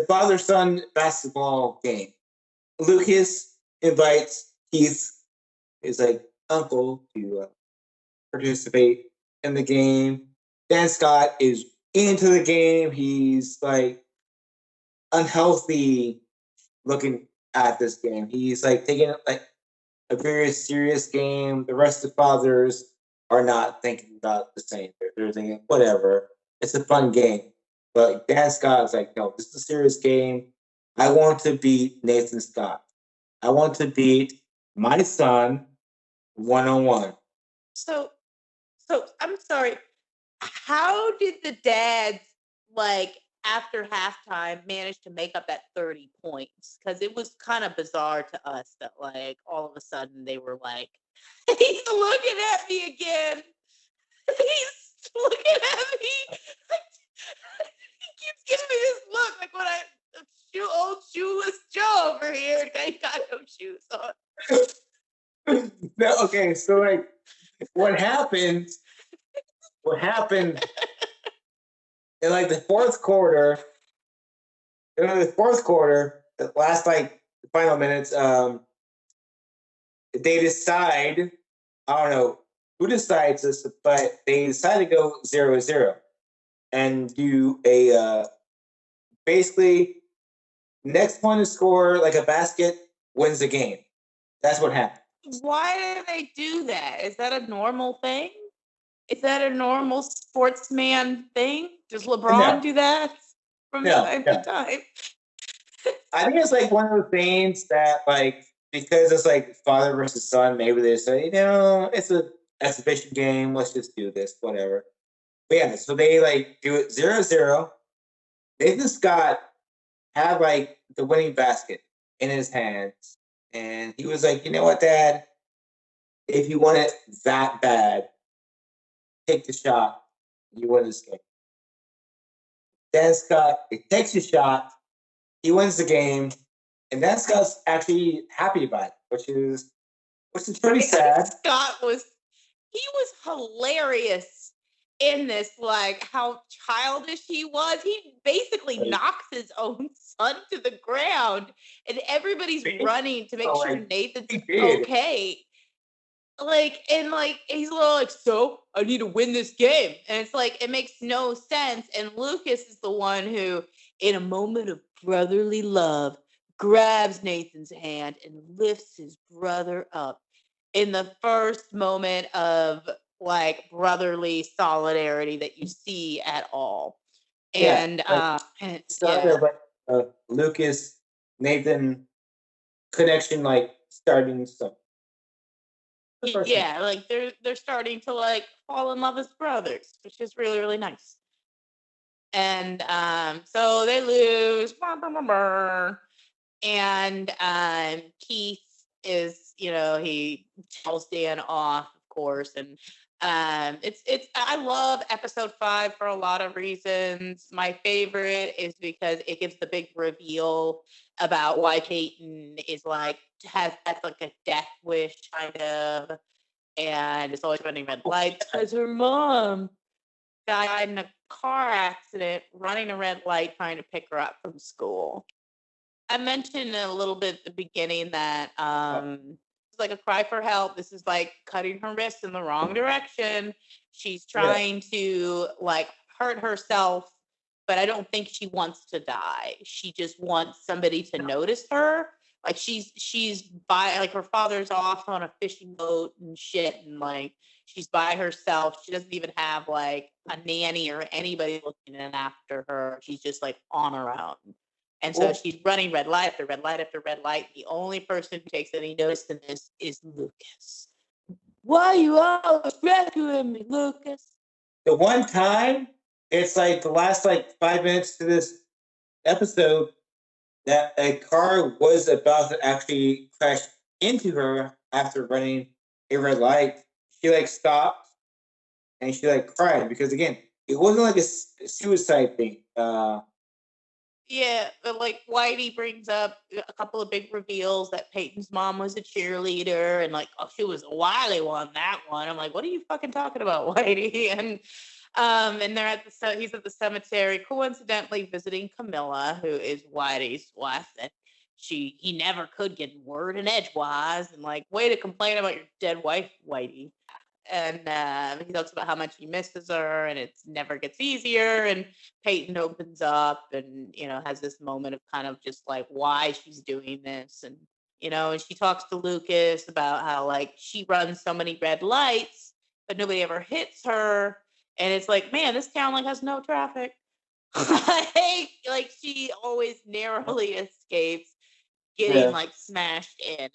father-son basketball game. Lucas invites Keith, his like uncle, to participate in the game. Dan Scott is into the game. He's like unhealthy looking at this game. He's like taking it like a very serious game. The rest of the fathers are not thinking about the same. They're thinking, whatever, it's a fun game. But Dan Scott is like, no, this is a serious game. I want to beat Nathan Scott. I want to beat my son one-on-one. So I'm sorry. How did the dads, like, after halftime manage to make up that 30 points? Because it was kind of bizarre to us that, like, all of a sudden they were like, he's looking at me again. He's looking at me. He keeps giving me this look like when old shoeless Joe over here. He got no shoes on. No, okay, so like what happened in like the fourth quarter, the last like final minutes, they decide, I don't know who decides this, but they decide to go 0-0 and do a basically next one to score like a basket wins the game. That's what happened. Why do they do that? Is that a normal thing? Is that a normal sportsman thing? Does LeBron do that from time to time? I think it's like one of those things that, like, because it's like father versus son, maybe they say, it's a exhibition game. Let's just do this, whatever. But yeah, so they like do it 0-0. Nathan Scott had like the winning basket in his hands, and he was like, "You know what, Dad? If you want it that bad, take the shot. You win this game." Dan Scott, he takes the shot. He wins the game, and Dan Scott's actually happy about it, which is pretty sad. Scott was hilarious in this, like how childish he was. He basically knocks his own son to the ground, and everybody's running to make sure Nathan's okay. Like, and like he's a little like, so I need to win this game, and it's like it makes no sense. And Lucas is the one who, in a moment of brotherly love, grabs Nathan's hand and lifts his brother up in the first moment of like brotherly solidarity that you see at all. And Lucas Nathan connection, like starting stuff. Yeah, like they're starting to like fall in love as brothers, which is really, really nice. And so they lose. And Keith is, he tells Dan off, of course. And it's I love episode 5 for a lot of reasons. My favorite is because it gives the big reveal about why Peyton is like has like a death wish kind of, and it's always running red lights because her mom died in a car accident running a red light trying to pick her up from school. I mentioned a little bit at the beginning that it's like a cry for help. This is like cutting her wrist in the wrong direction. She's trying to like hurt herself, but I don't think she wants to die. She just wants somebody to notice her. Like she's by, like, her father's off on a fishing boat and shit, and like she's by herself. She doesn't even have like a nanny or anybody looking in after her. She's just like on her own. And so she's running red light after red light after red light. The only person who takes any notice in this is Lucas. Why are you always rescuing me, Lucas? The one time, it's like the last like 5 minutes to this episode, that a car was about to actually crash into her after running a red light. She like stopped and she like cried because, again, it wasn't like a suicide thing. Yeah, but like Whitey brings up a couple of big reveals that Peyton's mom was a cheerleader, and like, oh, she was a wily one, that one. I'm like, what are you fucking talking about, Whitey? And they're at he's at the cemetery, coincidentally visiting Camilla, who is Whitey's wife, that he never could get word in edgewise, and like, way to complain about your dead wife, Whitey. And he talks about how much he misses her, and it never gets easier. And Peyton opens up and, has this moment of kind of just like why she's doing this. And, and she talks to Lucas about how like she runs so many red lights, but nobody ever hits her. And it's like, man, this town like has no traffic. like she always narrowly escapes getting like smashed in.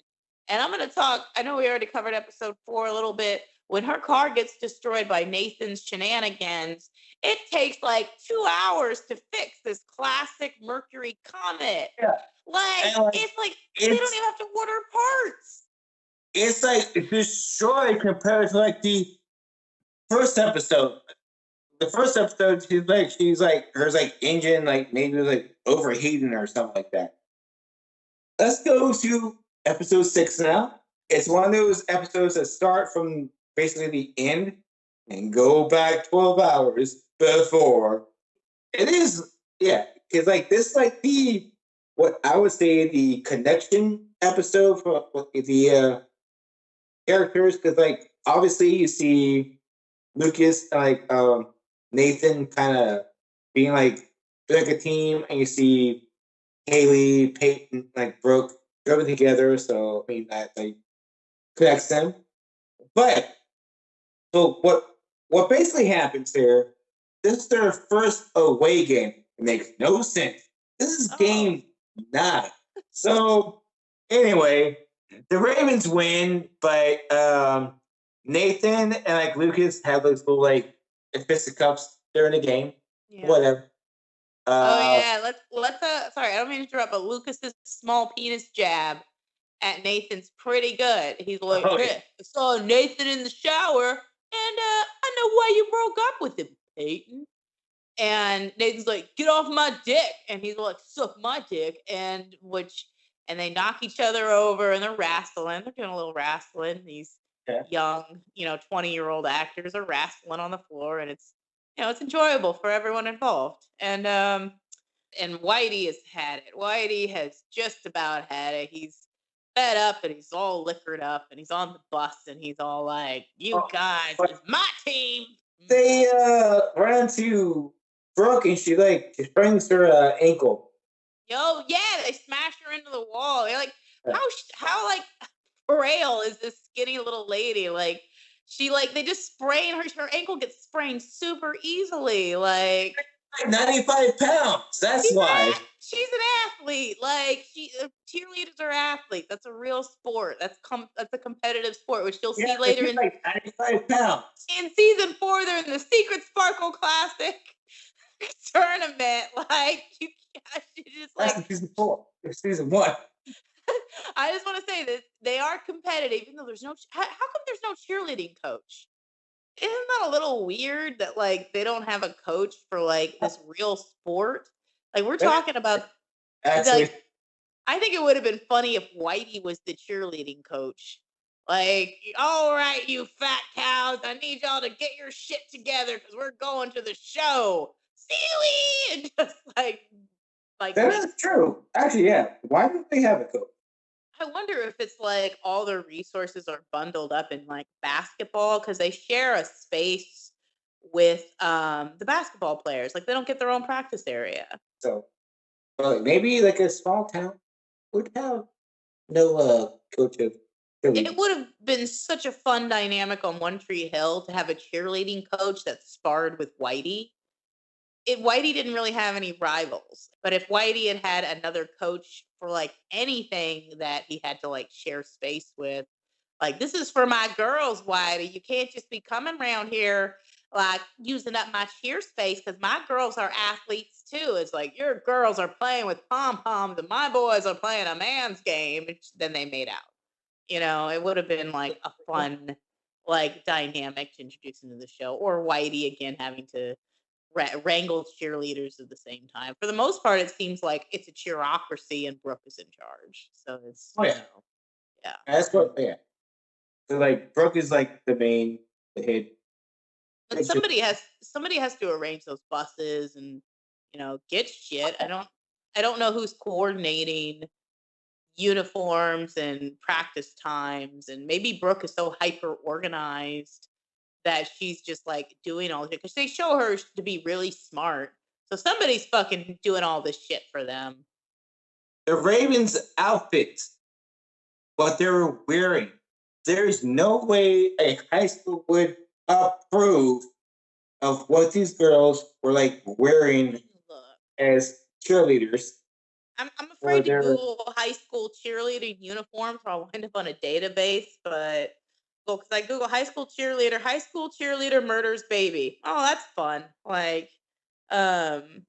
And I'm going to talk, I know we already covered episode 4 a little bit. When her car gets destroyed by Nathan's shenanigans, it takes like 2 hours to fix this classic Mercury Comet. Yeah. It's like they don't even have to order parts. It's like destroyed compared to like the first episode. The first episode, she's like her like engine like maybe was like overheating or something like that. Let's go to episode 6 now. It's one of those episodes that start from basically the end and go back 12 hours before. It is, because like this, like what I would say the connection episode for the characters because, like, obviously you see Lucas, like, Nathan kind of being like a team, and you see Haley, Peyton, like Brooke, drumming together. So I mean that like connects them. But so what basically happens here? This is their first away game. It makes no sense. This is game 9. So anyway, the Ravens win, but Nathan and like Lucas have those little like fisticuffs during the game. Yeah. Whatever. Oh yeah, let's sorry, I don't mean to interrupt, but Lucas's small penis jab at Nathan's pretty good. He's like, Oh, hey, yeah. I saw Nathan in the shower, and I know why you broke up with him, Peyton. And Nathan's like, get off my dick. And he's like, suck my dick. And they knock each other over and they're wrestling. They're doing a little wrestling. These young, 20-year-old actors are wrestling on the floor, and it's it's enjoyable for everyone involved. And Whitey has had it. Whitey has just about had it. He's fed up and he's all liquored up and he's on the bus and he's all like, you guys, it's my team. They run into Brooke and she sprains her ankle. Yo, yeah, they smash her into the wall. They're like, how like frail is this skinny little lady? Like, she they just sprain her ankle gets sprained super easily. Like 95 pounds. That's why. She's an athlete. Like cheerleaders are athletes. That's a real sport. That's a competitive sport, which you'll see later in 95 pounds. In season 4. They're in the Secret Sparkle Classic tournament. Like you just That's in season 4. It's season 1. I just want to say that they are competitive, even though there's no. How come there's no cheerleading coach? Isn't that a little weird that they don't have a coach for this real sport? Like we're talking about. Actually, I think it would have been funny if Whitey was the cheerleading coach. Like, all right, you fat cows, I need y'all to get your shit together because we're going to the show. Silly, and just like that is true. Actually, yeah. Why don't they have a coach? I wonder if it's all their resources are bundled up in basketball because they share a space with the basketball players. They don't get their own practice area. So, maybe a small town would have no coach of cheerleading. It would have been such a fun dynamic on One Tree Hill to have a cheerleading coach that sparred with Whitey. Whitey didn't really have any rivals, but if Whitey had had another coach for anything that he had to share space with, this is for my girls, Whitey. You can't just be coming around here using up my cheer space because my girls are athletes too. It's your girls are playing with pom poms and my boys are playing a man's game. Then they made out. It would have been a fun dynamic to introduce into the show, or Whitey again having to wrangle cheerleaders at the same time. For the most part, it seems like it's a cheerocracy and Brooke is in charge. So it's yeah. That's what So Brooke is the head. But somebody has to arrange those buses and get shit. I don't know who's coordinating uniforms and practice times, and maybe Brooke is so hyper organized that she's just doing all this because they show her to be really smart. So somebody's fucking doing all this shit for them. The Ravens' outfits, what they were wearing, there's no way a high school would approve of what these girls were wearing as cheerleaders. I'm afraid to Google high school cheerleading uniforms or I'll wind up on a database, but because I Google high school cheerleader murders baby. Oh, that's fun.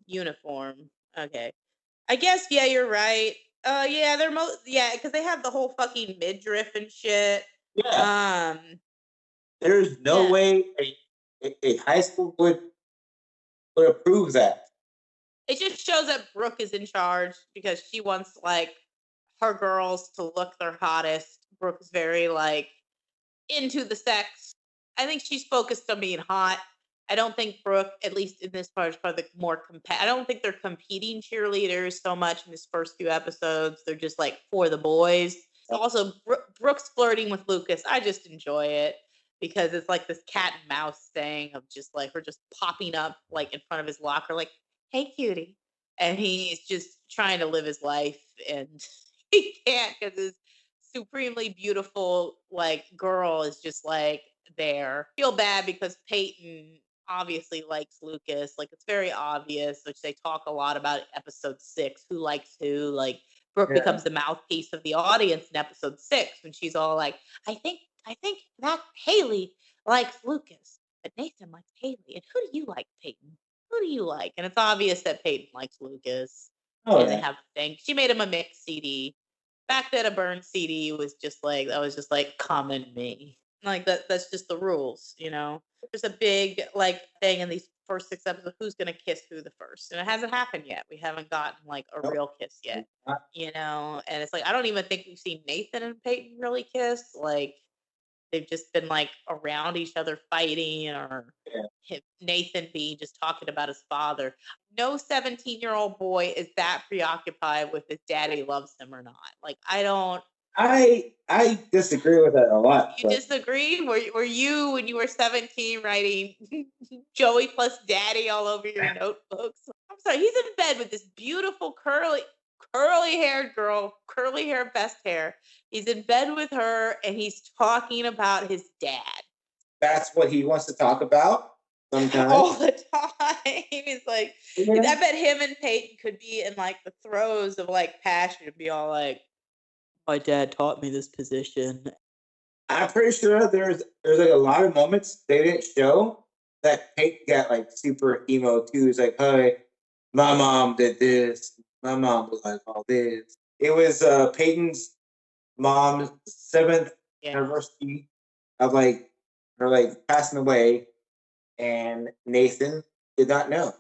Uniform. Okay. I guess, yeah, you're right. Yeah, because they have the whole fucking midriff and shit. Yeah. There's no way a high school would approve that. It just shows that Brooke is in charge because she wants her girls to look their hottest. Brooke is very into the sex. I think she's focused on being hot. I don't think Brooke, at least in this part, is probably more I don't think they're competing cheerleaders so much in this first few episodes. They're just for the boys. Also, Brooke's flirting with Lucas. I just enjoy it because it's like this cat and mouse thing of just like her just popping up like in front of his locker, like, "Hey, cutie," and he's just trying to live his life and he can't because his supremely beautiful like girl is just like there. Feel bad because Peyton obviously likes Lucas. Like it's very obvious, which they talk a lot about in episode 6, who likes who. Like Brooke Yeah. becomes the mouthpiece of the audience in episode 6 when she's all like, I think that Haley likes Lucas, but Nathan likes Haley. And who do you like, Peyton? Who do you like? And it's obvious that Peyton likes Lucas. Oh And they yeah. have a thing. She made him a mix CD. Back then a burn CD was just like that was just like come and me. Like that's just the rules, you know. There's a big like thing in these first 6 episodes, who's gonna kiss who the first. And it hasn't happened yet. We haven't gotten like a Nope. real kiss yet. You know, and it's like I don't even think we've seen Nathan and Peyton really kiss. Like they've just been like around each other fighting or Yeah. Nathan being just talking about his father. No 17-year-old boy is that preoccupied with his daddy loves him or not. Like I don't. I disagree with that a lot. You But disagree? Were you when you were 17 writing Joey plus daddy all over your notebooks? I'm sorry, he's in bed with this beautiful curly haired girl, curly hair, best hair. He's in bed with her and he's talking about his dad. that's what he wants to talk about sometimes. All the time. He's like, Yeah. I bet him and Peyton could be in like the throes of like passion and be all like, my dad taught me this position. I'm pretty sure there's like a lot of moments they didn't show that Peyton got like super emo too. He's like, "Hey, my mom did this. My mom was like all this." It was Peyton's mom's 7th anniversary of like her like passing away, and Nathan did not know.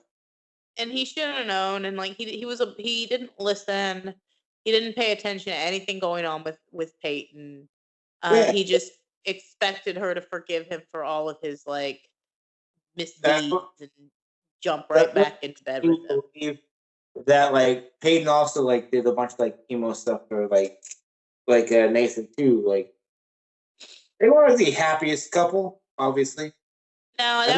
And he should have known. And like he didn't listen. He didn't pay attention to anything going on with Peyton. Yeah, He just expected her to forgive him for all of his like that's misdeeds what and jump that's right what back into bed you with him. believe that like Peyton also like did a bunch of like emo stuff for like Nathan too. Like they weren't the happiest couple, obviously. No, And then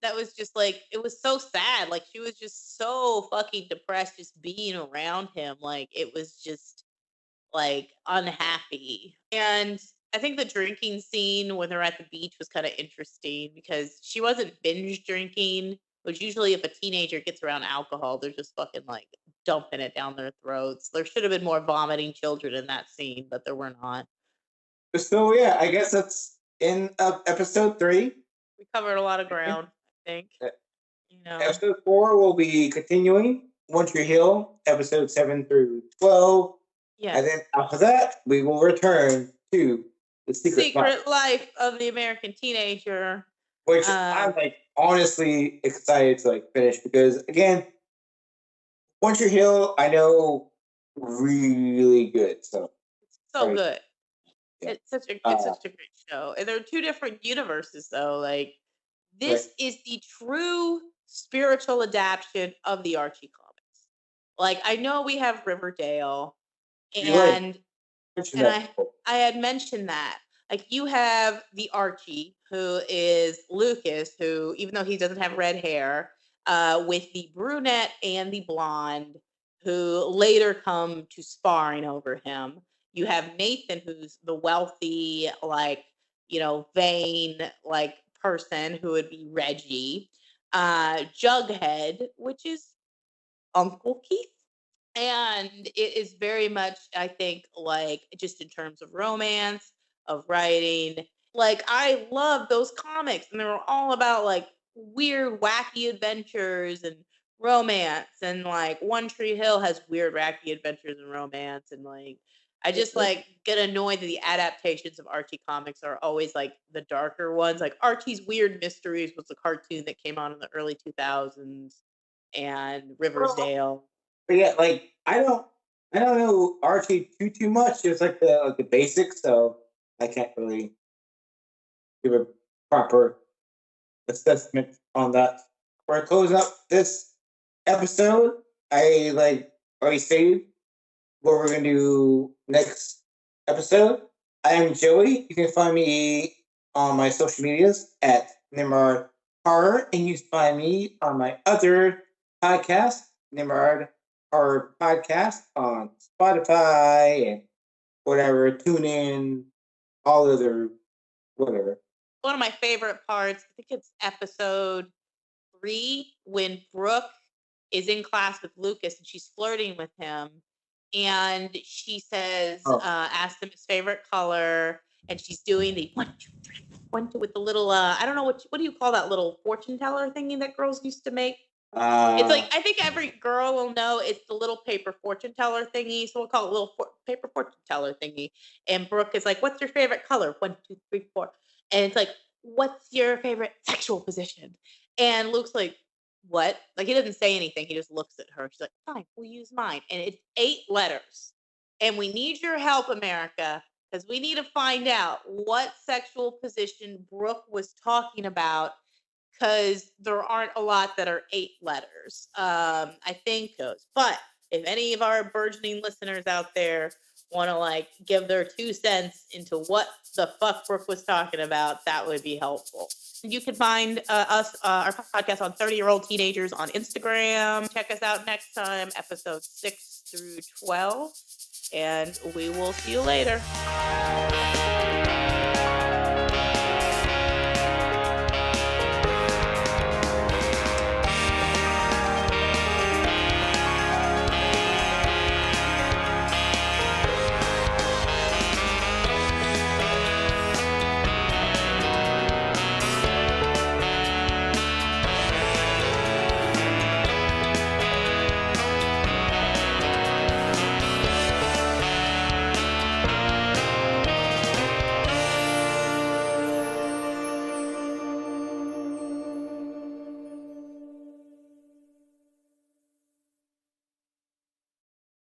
that was just like it was so sad. Like she was just so fucking depressed just being around him. Like it was just like unhappy. And I think the drinking scene when they're at the beach was kind of interesting because she wasn't binge drinking, which usually if a teenager gets around alcohol, they're just fucking like dumping it down their throats. There should have been more vomiting children in that scene, but there were not. so yeah, I guess that's in episode 3. We covered a lot of ground, I think. Uh, You know. Episode 4 will be continuing One Tree Hill, episode 7 through 12. Yeah. And then after that, we will return to the Secret Life, Life of the American Teenager. which I'm like honestly excited to like finish because again, One Tree Hill I know really good. So It's so right. good. Yeah. It's such a great show. And there are two different universes though. Like this is the true spiritual adaptation of the Archie comics. Like I know we have Riverdale and I had mentioned that. Like you have the Archie, who is Lucas, who even though he doesn't have red hair, with the brunette and the blonde, who later come to sparring over him. You have Nathan, who's the wealthy, like vain, like person who would be Reggie. Jughead, which is Uncle Keith. And it is very much, I think, like just in terms of romance, of writing. Like I love those comics, and they were all about like weird, wacky adventures and romance. And like One Tree Hill has weird, wacky adventures and romance. And like I just like get annoyed that the adaptations of Archie comics are always like the darker ones. Like Archie's Weird Mysteries was a cartoon that came on in the early 2000s, and Riverdale. But yeah, like I don't know Archie too much. It's like the basics, so I can't really give a proper assessment on that. We're closing up this episode. I like already stated what we're gonna do next episode. I am Joey. You can find me on my social medias at Nimrod Horror, and you can find me on my other podcast, Nimrod Horror Podcast, on Spotify and whatever, TuneIn, all other whatever. One of my favorite parts, I think it's episode 3, when Brooke is in class with Lucas and she's flirting with him, and she says, asked him his favorite color, and she's doing the 1, 2, 3, 1, 2 with the little I don't know what do you call that little fortune teller thingy that girls used to make? It's like, I think every girl will know it's the little paper fortune teller thingy, so we'll call it a little paper fortune teller thingy. And Brooke is like, "What's your favorite color?" 1, 2, 3, 4, and it's like, "What's your favorite sexual position?" And Luke's like, "What?" Like, he doesn't say anything. He just looks at her. She's like, "Fine, we'll use mine." And it's 8 letters. And we need your help, America, because we need to find out what sexual position Brooke was talking about, because there aren't a lot that are 8 letters. I think those. But if any of our burgeoning listeners out there want to like give their 2 cents into what the fuck Brooke was talking about, that would be helpful. You can find our podcast on 30-year-old teenagers on Instagram. Check us out next time, episodes 6 through 12, and we will see you later.